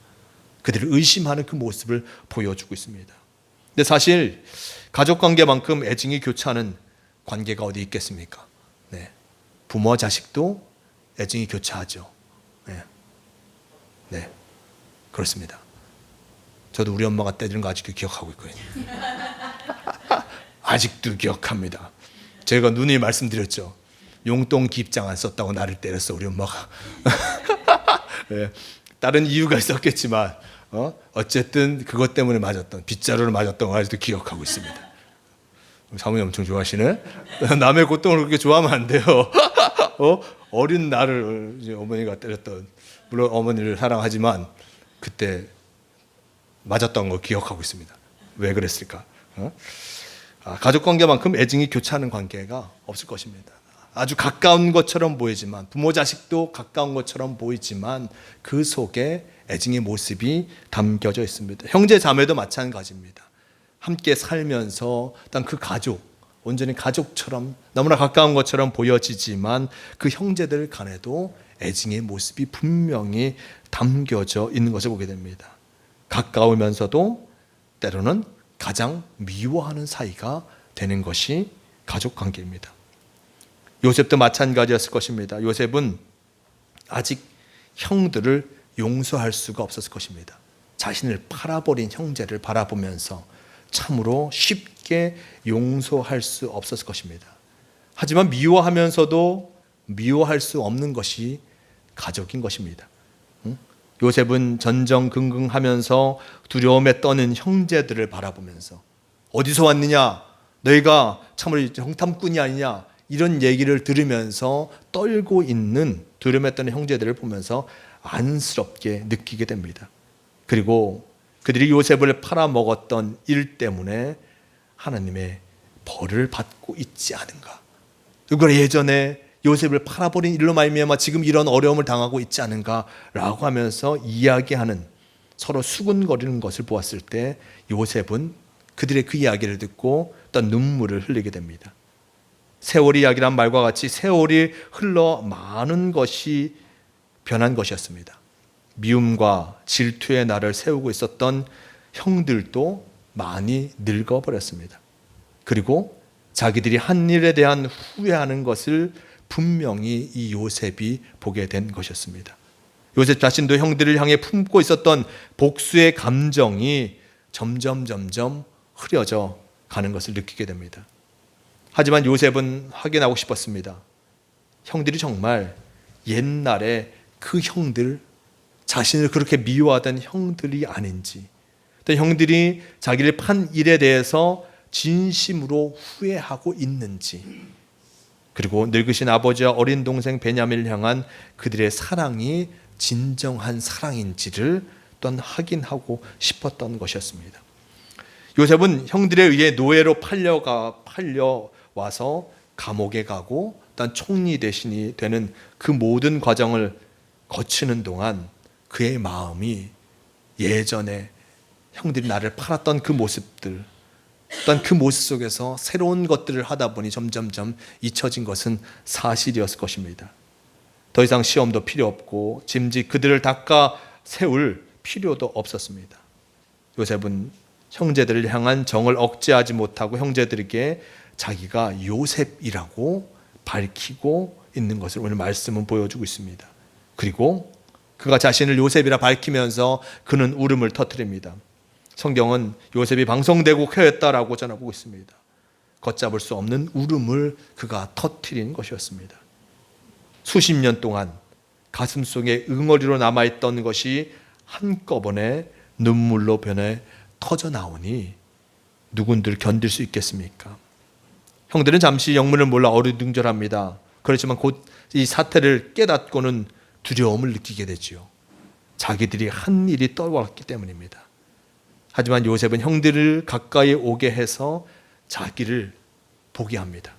그들을 의심하는 그 모습을 보여주고 있습니다. 근데 사실 가족관계만큼 애증이 교차하는 관계가 어디 있겠습니까? 네. 부모와 자식도 애증이 교차하죠. 네. 네. 그렇습니다. 저도 우리 엄마가 때리는 거 아직도 기억하고 있거든요. 아직도 기억합니다. 제가 누누이 말씀드렸죠. 용돈 기입장 안 썼다고 나를 때렸어, 우리 엄마가. 네. 다른 이유가 있었겠지만 어쨌든 그것 때문에 맞았던, 빗자루를 맞았던 거 아직도 기억하고 있습니다. 사모님 엄청 좋아하시네. 남의 고통을 그렇게 좋아하면 안 돼요. 어린 나를 이제 어머니가 때렸던, 물론 어머니를 사랑하지만 그때 맞았던 거 기억하고 있습니다. 왜 그랬을까? 가족관계만큼 애증이 교차하는 관계가 없을 것입니다. 아주 가까운 것처럼 보이지만, 부모 자식도 가까운 것처럼 보이지만 그 속에 애증의 모습이 담겨져 있습니다. 형제 자매도 마찬가지입니다. 함께 살면서 일단 그 가족, 온전히 가족처럼 너무나 가까운 것처럼 보여지지만 그 형제들 간에도 애증의 모습이 분명히 담겨져 있는 것을 보게 됩니다. 가까우면서도 때로는 가장 미워하는 사이가 되는 것이 가족관계입니다. 요셉도 마찬가지였을 것입니다. 요셉은 아직 형들을 용서할 수가 없었을 것입니다. 자신을 팔아버린 형제를 바라보면서 참으로 쉽게 용서할 수 없었을 것입니다. 하지만 미워하면서도 미워할 수 없는 것이 가족인 것입니다. 요셉은 전전긍긍하면서 두려움에 떠는 형제들을 바라보면서 어디서 왔느냐? 너희가 참으로 정탐꾼이 아니냐? 이런 얘기를 들으면서 떨고 있는 두려움에 떠는 형제들을 보면서 안쓰럽게 느끼게 됩니다. 그리고 그들이 요셉을 팔아먹었던 일 때문에 하나님의 벌을 받고 있지 않은가? 그걸 예전에 요셉을 팔아버린 일로 말미암아 지금 이런 어려움을 당하고 있지 않은가라고 하면서 이야기하는, 서로 수군거리는 것을 보았을 때 요셉은 그들의 그 이야기를 듣고 또 눈물을 흘리게 됩니다. 세월이 이야기란 말과 같이 세월이 흘러 많은 것이 변한 것이었습니다. 미움과 질투의 날을 세우고 있었던 형들도 많이 늙어버렸습니다. 그리고 자기들이 한 일에 대한 후회하는 것을 분명히 이 요셉이 보게 된 것이었습니다. 요셉 자신도 형들을 향해 품고 있었던 복수의 감정이 점점 흐려져 가는 것을 느끼게 됩니다. 하지만 요셉은 확인하고 싶었습니다. 형들이 정말 옛날에 그 형들, 자신을 그렇게 미워하던 형들이 아닌지, 또 형들이 자기를 판 일에 대해서 진심으로 후회하고 있는지, 그리고 늙으신 아버지와 어린 동생 베냐민을 향한 그들의 사랑이 진정한 사랑인지를 또한 확인하고 싶었던 것이었습니다. 요셉은 형들에 의해 노예로 팔려와서 감옥에 가고 또 총리 대신이 되는 그 모든 과정을 거치는 동안 그의 마음이 예전에 형들이 나를 팔았던 그 모습들, 또한 그 모습 속에서 새로운 것들을 하다 보니 점점점 잊혀진 것은 사실이었을 것입니다. 더 이상 시험도 필요 없고 짐짓 그들을 닦아 세울 필요도 없었습니다. 요셉은 형제들을 향한 정을 억제하지 못하고 형제들에게 자기가 요셉이라고 밝히고 있는 것을 오늘 말씀은 보여주고 있습니다. 그리고 그가 자신을 요셉이라 밝히면서 그는 울음을 터뜨립니다. 성경은 요셉이 방성대국회였다라고 전하고 있습니다. 걷잡을 수 없는 울음을 그가 터뜨린 것이었습니다. 수십 년 동안 가슴속에 응어리로 남아있던 것이 한꺼번에 눈물로 변해 터져 나오니 누군들 견딜 수 있겠습니까? 형들은 잠시 영문을 몰라 어리둥절합니다. 그렇지만 곧 이 사태를 깨닫고는 두려움을 느끼게 되지요. 자기들이 한 일이 떠올랐기 때문입니다. 하지만 요셉은 형들을 가까이 오게 해서 자기를 보게 합니다.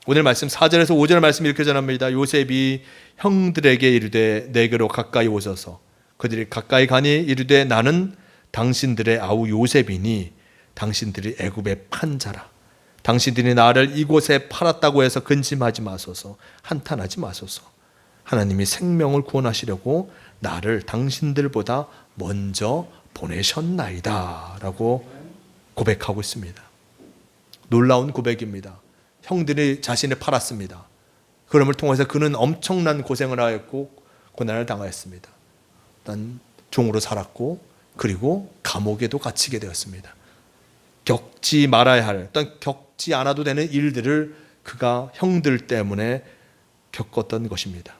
오늘 말씀 4절에서 5절 말씀 이렇게 전합니다. 요셉이 형들에게 이르되 내게로 가까이 오소서. 그들이 가까이 가니 이르되 나는 당신들의 아우 요셉이니 당신들이 애굽에 판 자라. 당신들이 나를 이곳에 팔았다고 해서 근심하지 마소서. 한탄하지 마소서. 하나님이 생명을 구원하시려고 나를 당신들보다 먼저 보내셨나이다 라고 고백하고 있습니다. 놀라운 고백입니다. 형들이 자신을 팔았습니다. 그럼을 통해서 그는 엄청난 고생을 하였고 고난을 당하였습니다. 난 종으로 살았고 그리고 감옥에도 갇히게 되었습니다. 겪지 말아야 할, 어떤 겪지 않아도 되는 일들을 그가 형들 때문에 겪었던 것입니다.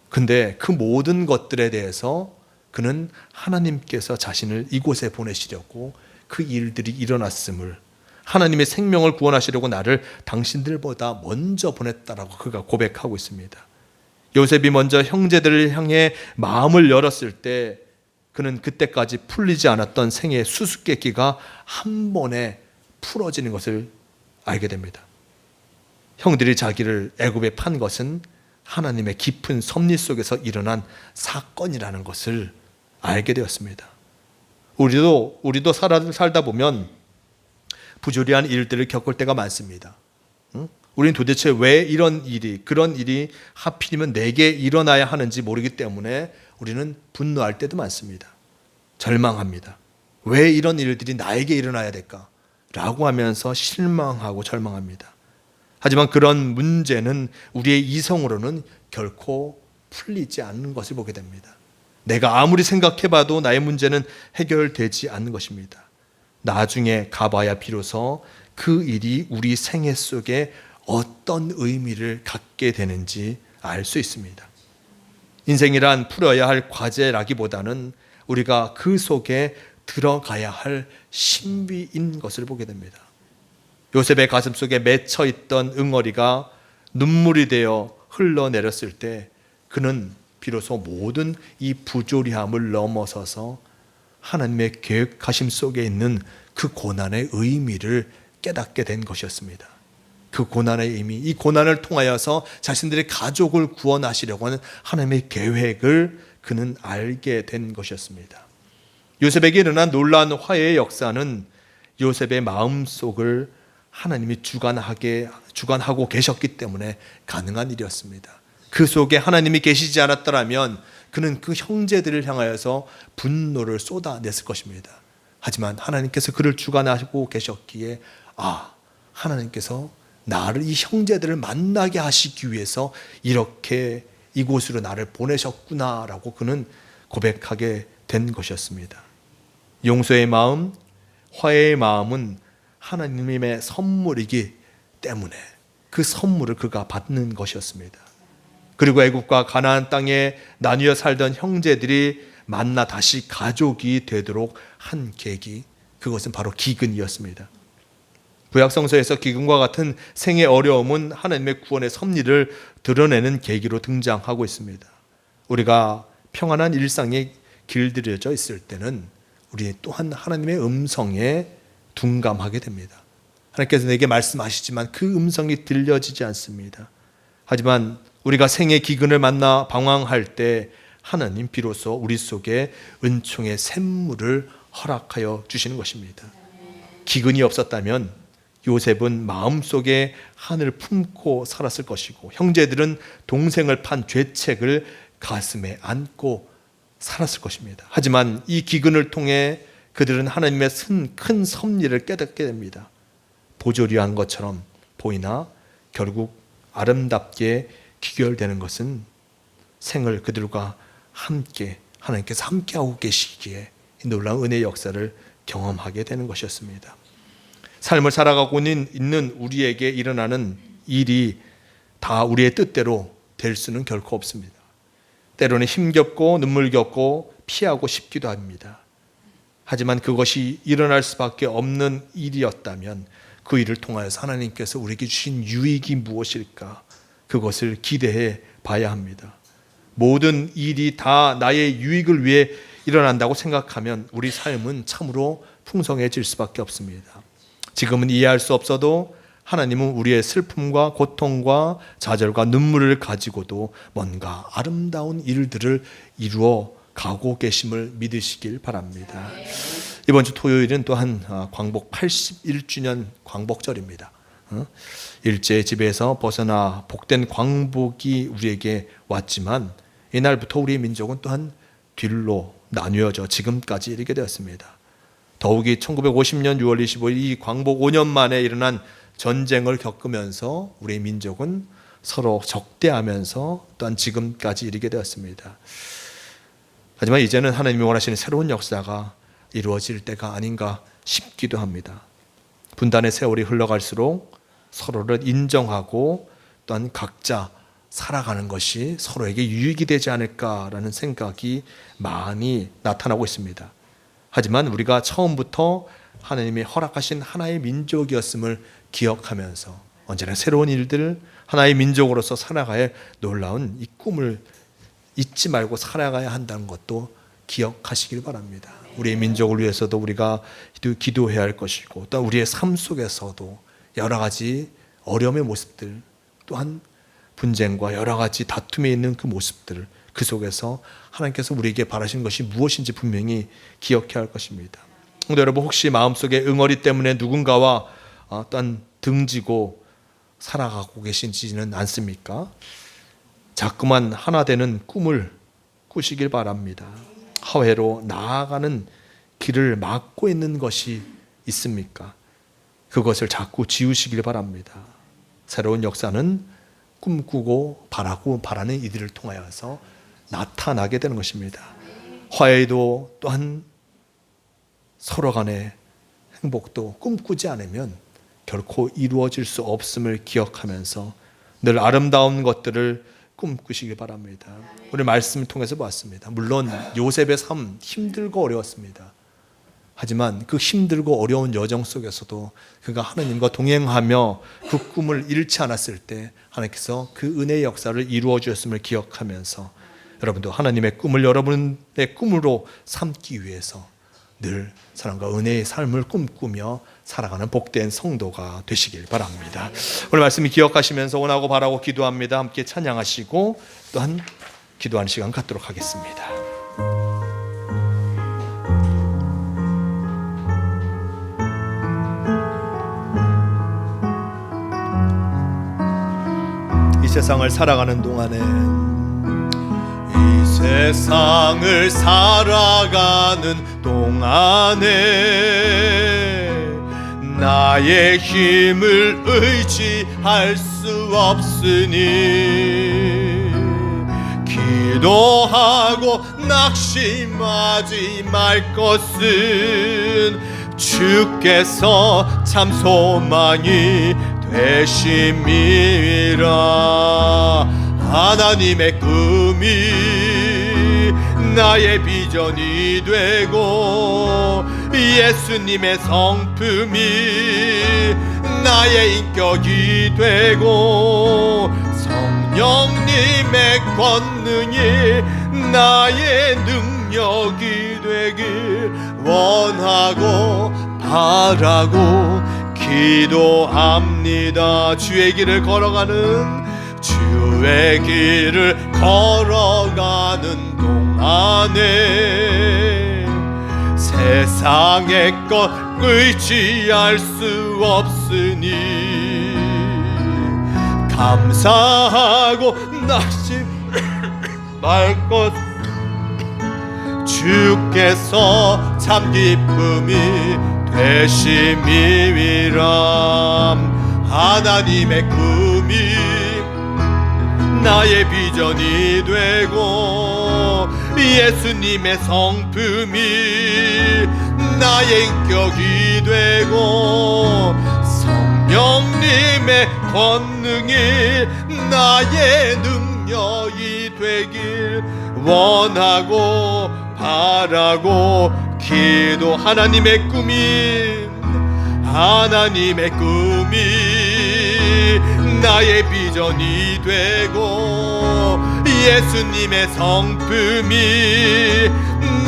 근데 그 모든 것들에 대해서 그는 하나님께서 자신을 이곳에 보내시려고 그 일들이 일어났음을, 하나님의 생명을 구원하시려고 나를 당신들보다 먼저 보냈다라고 그가 고백하고 있습니다. 요셉이 먼저 형제들을 향해 마음을 열었을 때 그는 그때까지 풀리지 않았던 생의 수수께끼가 한 번에 풀어지는 것을 알게 됩니다. 형들이 자기를 애굽에 판 것은 하나님의 깊은 섭리 속에서 일어난 사건이라는 것을 알게 되었습니다. 우리도 살다 보면 부조리한 일들을 겪을 때가 많습니다. 우리는 도대체 왜 그런 일이 하필이면 내게 일어나야 하는지 모르기 때문에 우리는 분노할 때도 많습니다. 절망합니다. 왜 이런 일들이 나에게 일어나야 될까? 라고 하면서 실망하고 절망합니다. 하지만 그런 문제는 우리의 이성으로는 결코 풀리지 않는 것을 보게 됩니다. 내가 아무리 생각해봐도 나의 문제는 해결되지 않는 것입니다. 나중에 가봐야 비로소 그 일이 우리 생애 속에 어떤 의미를 갖게 되는지 알 수 있습니다. 인생이란 풀어야 할 과제라기보다는 우리가 그 속에 들어가야 할 신비인 것을 보게 됩니다. 요셉의 가슴 속에 맺혀 있던 응어리가 눈물이 되어 흘러내렸을 때 그는 비로소 모든 이 부조리함을 넘어서서 하나님의 계획하심 속에 있는 그 고난의 의미를 깨닫게 된 것이었습니다. 그 고난의 의미, 이 고난을 통하여서 자신들의 가족을 구원하시려고 하는 하나님의 계획을 그는 알게 된 것이었습니다. 요셉에게 일어난 놀라운 화해의 역사는 요셉의 마음속을 하나님이 주관하고 계셨기 때문에 가능한 일이었습니다. 그 속에 하나님이 계시지 않았더라면 그는 그 형제들을 향하여서 분노를 쏟아냈을 것입니다. 하지만 하나님께서 그를 주관하고 계셨기에 하나님께서 나를, 이 형제들을 만나게 하시기 위해서 이렇게 이곳으로 나를 보내셨구나라고 그는 고백하게 된 것이었습니다. 용서의 마음, 화해의 마음은 하나님의 선물이기 때문에 그 선물을 그가 받는 것이었습니다. 그리고 애굽과 가나안 땅에 나뉘어 살던 형제들이 만나 다시 가족이 되도록 한 계기, 그것은 바로 기근이었습니다. 구약성서에서 기근과 같은 생의 어려움은 하나님의 구원의 섭리를 드러내는 계기로 등장하고 있습니다. 우리가 평안한 일상에 길들여져 있을 때는 우리 또한 하나님의 음성에 둔감하게 됩니다. 하나님께서 내게 말씀하시지만 그 음성이 들려지지 않습니다. 하지만 우리가 생의 기근을 만나 방황할 때 하나님 비로소 우리 속에 은총의 샘물을 허락하여 주시는 것입니다. 기근이 없었다면 요셉은 마음속에 하늘을 품고 살았을 것이고 형제들은 동생을 판 죄책을 가슴에 안고 살았을 것입니다. 하지만 이 기근을 통해 그들은 하나님의 큰 섭리를 깨닫게 됩니다. 보조리한 것처럼 보이나 결국 아름답게 귀결되는 것은 생을 그들과 함께 하나님께서 함께하고 계시기에 놀라운 은혜의 역사를 경험하게 되는 것이었습니다. 삶을 살아가고 있는 우리에게 일어나는 일이 다 우리의 뜻대로 될 수는 결코 없습니다. 때로는 힘겹고 눈물겹고 피하고 싶기도 합니다. 하지만 그것이 일어날 수밖에 없는 일이었다면 그 일을 통하여서 하나님께서 우리에게 주신 유익이 무엇일까? 그것을 기대해 봐야 합니다. 모든 일이 다 나의 유익을 위해 일어난다고 생각하면 우리 삶은 참으로 풍성해질 수밖에 없습니다. 지금은 이해할 수 없어도 하나님은 우리의 슬픔과 고통과 좌절과 눈물을 가지고도 뭔가 아름다운 일들을 이루어 가고 계심을 믿으시길 바랍니다. 이번 주 토요일은 또한 광복 81주년 광복절입니다. 일제 지배에서 벗어나 복된 광복이 우리에게 왔지만 이날부터 우리의 민족은 또한 뒤로 나뉘어져 지금까지 이르게 되었습니다. 더욱이 1950년 6월 25일 이 광복 5년 만에 일어난 전쟁을 겪으면서 우리의 민족은 서로 적대하면서 또한 지금까지 이르게 되었습니다. 하지만 이제는 하나님이 원하시는 새로운 역사가 이루어질 때가 아닌가 싶기도 합니다. 분단의 세월이 흘러갈수록 서로를 인정하고 또한 각자 살아가는 것이 서로에게 유익이 되지 않을까라는 생각이 많이 나타나고 있습니다. 하지만 우리가 처음부터 하나님이 허락하신 하나의 민족이었음을 기억하면서 언제나 새로운 일들, 하나의 민족으로서 살아가야 놀라운 이 꿈을 잊지 말고 살아가야 한다는 것도 기억하시길 바랍니다. 우리의 민족을 위해서도 우리가 기도해야 할 것이고 또 우리의 삶 속에서도 여러 가지 어려움의 모습들 또한 분쟁과 여러 가지 다툼에 있는 그 모습들 그 속에서 하나님께서 우리에게 바라신 것이 무엇인지 분명히 기억해야 할 것입니다. 근데 여러분 혹시 마음속에 응어리 때문에 누군가와 또한 등지고 살아가고 계신지는 않습니까? 자꾸만 하나 되는 꿈을 꾸시길 바랍니다. 하회로 나아가는 길을 막고 있는 것이 있습니까? 그것을 자꾸 지우시길 바랍니다. 새로운 역사는 꿈꾸고 바라고 바라는 이들을 통하여서 나타나게 되는 것입니다. 화해도 또한 서로 간의 행복도 꿈꾸지 않으면 결코 이루어질 수 없음을 기억하면서 늘 아름다운 것들을 꿈꾸시기 바랍니다. 오늘 말씀을 통해서 보았습니다. 물론 요셉의 삶 힘들고 어려웠습니다. 하지만 그 힘들고 어려운 여정 속에서도 그가 하나님과 동행하며 그 꿈을 잃지 않았을 때 하나님께서 그 은혜의 역사를 이루어 주셨음을 기억하면서 여러분도 하나님의 꿈을 여러분의 꿈으로 삼기 위해서 늘 사랑과 은혜의 삶을 꿈꾸며 살아가는 복된 성도가 되시길 바랍니다. 오늘 말씀을 기억하시면서 원하고 바라고 기도합니다. 함께 찬양하시고 또한 기도하는 시간 갖도록 하겠습니다. 이 세상을 살아가는 동안에 세상을 살아가는 동안에 나의 힘을 의지할 수 없으니 기도하고 낙심하지 말 것은 주께서 참 소망이 되심이라. 하나님의 꿈이 나의 비전이 되고 예수님의 성품이 나의 인격이 되고 성령님의 권능이 나의 능력이 되길 원하고 바라고 기도합니다. 주의 길을 걸어가는 주의 길을 걸어가는 동안에 세상의 것 의지할 수 없으니 감사하고 낙심 말 것 주께서 참 기쁨이 되심이라. 하나님의 꿈이 나의 비전이 되고 예수님의 성품이 나의 인격이 되고 성령님의 권능이 나의 능력이 되길 원하고 바라고 기도. 하나님의 꿈이 나의 비전이 되고 예수님의 성품이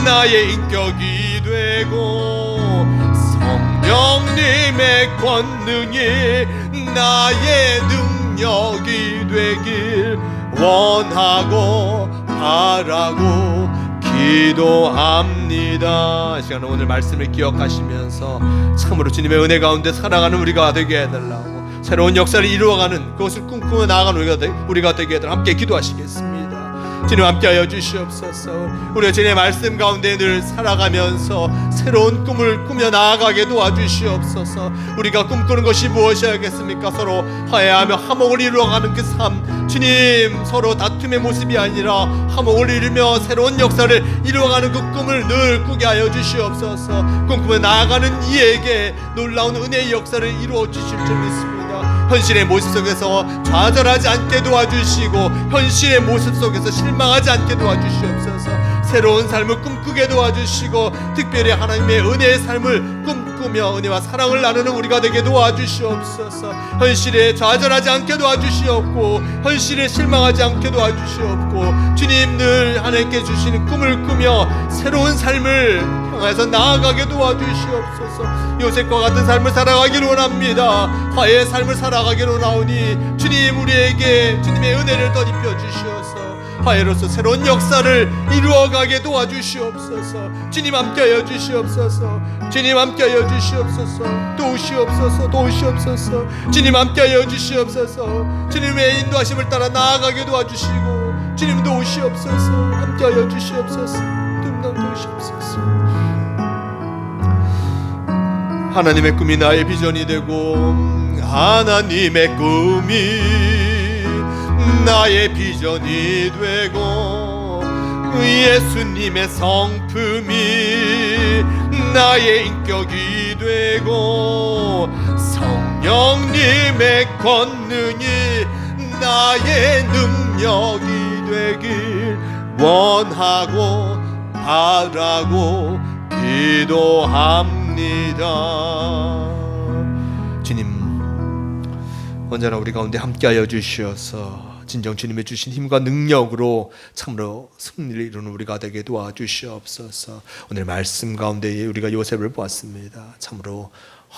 나의 인격이 되고 성령님의 권능이 나의 능력이 되길 원하고 바라고 기도합니다. 이 시간 오늘 말씀을 기억하시면서 참으로 주님의 은혜 가운데 살아가는 우리가 되게 해달라고, 새로운 역사를 이루어가는 그것을 꿈꾸며 나아가는 우리가 되게 해달라고 함께 기도하시겠습니다. 주님 함께하여 주시옵소서. 우리가 주님의 말씀 가운데 늘 살아가면서 새로운 꿈을 꾸며 나아가게 도와주시옵소서. 우리가 꿈꾸는 것이 무엇이겠습니까? 서로 화해하며 화목을 이루어가는 그 삶, 주님 서로 다툼의 모습이 아니라 화목을 이루며 새로운 역사를 이루어가는 그 꿈을 늘 꾸게 하여 주시옵소서. 꿈꾸며 나아가는 이에게 놀라운 은혜의 역사를 이루어 주실 줄 믿습니다. 현실의 모습 속에서 좌절하지 않게 도와주시고 현실의 모습 속에서 실망하지 않게 도와주시옵소서. 새로운 삶을 꿈꾸게 도와주시고 특별히 하나님의 은혜의 삶을 꿈꾸며 은혜와 사랑을 나누는 우리가 되게 도와주시옵소서. 현실에 좌절하지 않게 도와주시옵고 현실에 실망하지 않게 도와주시옵고 주님 늘 하나님께 주시는 꿈을 꾸며 새로운 삶을 향해서 나아가게 도와주시옵소서. 요셉과 같은 삶을 살아가기를 원합니다. 화해의 삶을 살아가기를 원하오니 주님 우리에게 주님의 은혜를 덧입혀 주시옵소서. 화해로서 새로운 역사를 이루어가게 도와주시옵소서. 주님 함께하여 주시옵소서. 주님 함께하여 주시옵소서. 도우시옵소서. 주님 함께하여 주시옵소서. 주님의 인도하심을 따라 나아가게 도와주시고 주님 도우시옵소서. 함께하여 주시옵소서. 도우시옵소서. 하나님의 꿈이 나의 비전이 되고 하나님의 꿈이 나의 비전이 되고 예수님의 성품이 나의 인격이 되고 성령님의 권능이 나의 능력이 되길 원하고 바라고 기도합니다. 주님 언제나 우리 가운데 함께하여 주시어서 진정 주님의 주신 힘과 능력으로 참으로 승리를 이루는 우리가 되게 도와주시옵소서. 오늘 말씀 가운데 우리가 요셉을 보았습니다. 참으로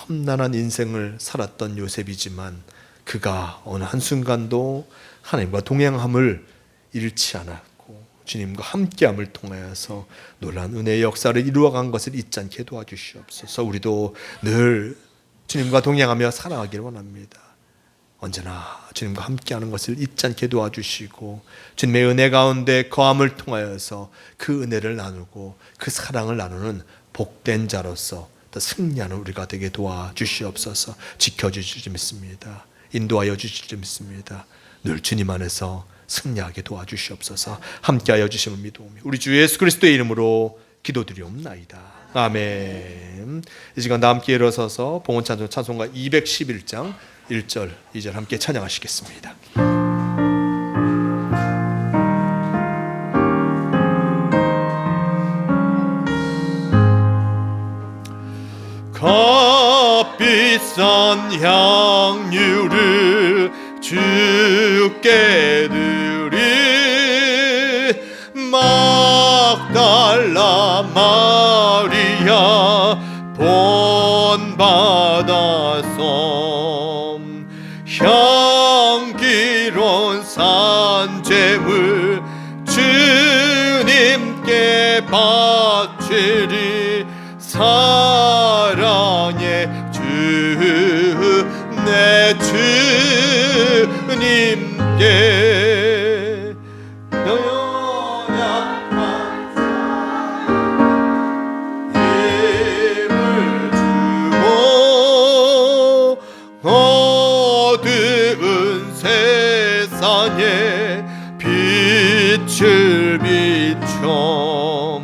험난한 인생을 살았던 요셉이지만 그가 어느 한순간도 하나님과 동행함을 잃지 않았고 주님과 함께함을 통하여서 놀라운 은혜의 역사를 이루어간 것을 잊지 않게 도와주시옵소서. 우리도 늘 주님과 동행하며 살아가기를 원합니다. 언제나 주님과 함께하는 것을 잊지 않게 도와주시고 주님의 은혜 가운데 거함을 통하여서 그 은혜를 나누고 그 사랑을 나누는 복된 자로서 더 승리하는 우리가 되게 도와주시옵소서. 지켜주실 줄 믿습니다. 인도하여 주실 줄 믿습니다. 늘 주님 안에서 승리하게 도와주시옵소서. 함께하여 주심을 믿옵니다. 우리 주 예수 그리스도의 이름으로 기도드리옵나이다. 아멘. 이 시간 다 함께 일어서서 봉헌 찬송 찬송가 211장 1절 2절 함께 찬양하시겠습니다. 값비싼 향유를 주께 드리 막달라 마리아 본받아서 향기로운 산재물 주님께 바치리 사랑의 주 내 주님께 연약한 힘을 주고 어두운 세상에 빛을 비춰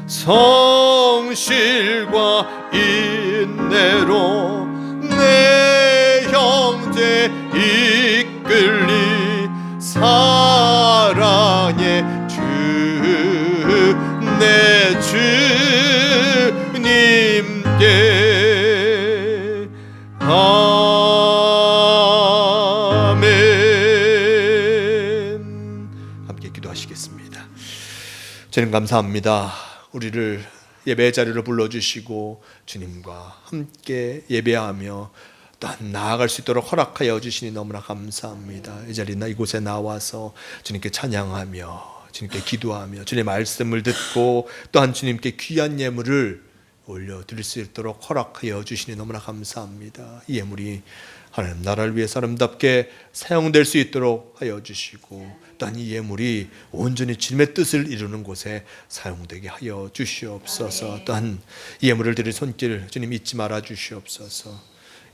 성령의 성실과 인내로 내 형제 이끌리 사랑의 주 내 주님께 아멘. 함께 기도하시겠습니다. 주님 감사합니다. 우리를 예배 자리로 불러주시고 주님과 함께 예배하며 또한 나아갈 수 있도록 허락하여 주시니 너무나 감사합니다. 이 자리나 이곳에 나와서 주님께 찬양하며 주님께 기도하며 주님의 말씀을 듣고 또한 주님께 귀한 예물을 올려드릴 수 있도록 허락하여 주시니 너무나 감사합니다. 이 예물이 하나님 나라를 위해서 아름답게 사용될 수 있도록 하여 주시고 또한 이 예물이 온전히 주님의 뜻을 이루는 곳에 사용되게 하여 주시옵소서. 또한 이 예물을 드릴 손길 주님 잊지 말아 주시옵소서.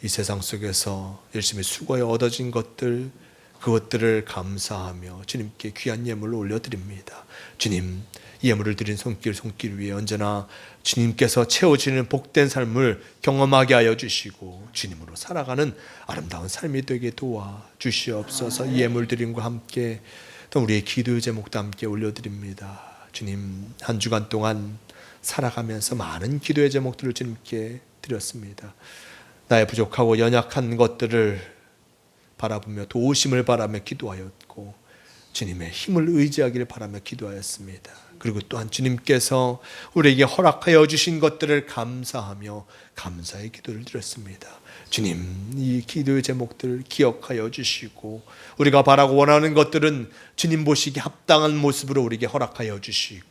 이 세상 속에서 열심히 수고하여 얻어진 것들 그것들을 감사하며 주님께 귀한 예물을 올려드립니다. 주님 이 예물을 드린 손길 위에 언제나 주님께서 채워주는 복된 삶을 경험하게 하여 주시고 주님으로 살아가는 아름다운 삶이 되게 도와 주시옵소서. 이 예물 드림과 함께 또 우리의 기도의 제목도 함께 올려드립니다. 주님 한 주간 동안 살아가면서 많은 기도의 제목들을 주님께 드렸습니다. 나의 부족하고 연약한 것들을 바라보며 도우심을 바라며 기도하였고 주님의 힘을 의지하기를 바라며 기도하였습니다. 그리고 또한 주님께서 우리에게 허락하여 주신 것들을 감사하며 감사의 기도를 드렸습니다. 주님 이 기도의 제목들을 기억하여 주시고 우리가 바라고 원하는 것들은 주님 보시기에 합당한 모습으로 우리에게 허락하여 주시고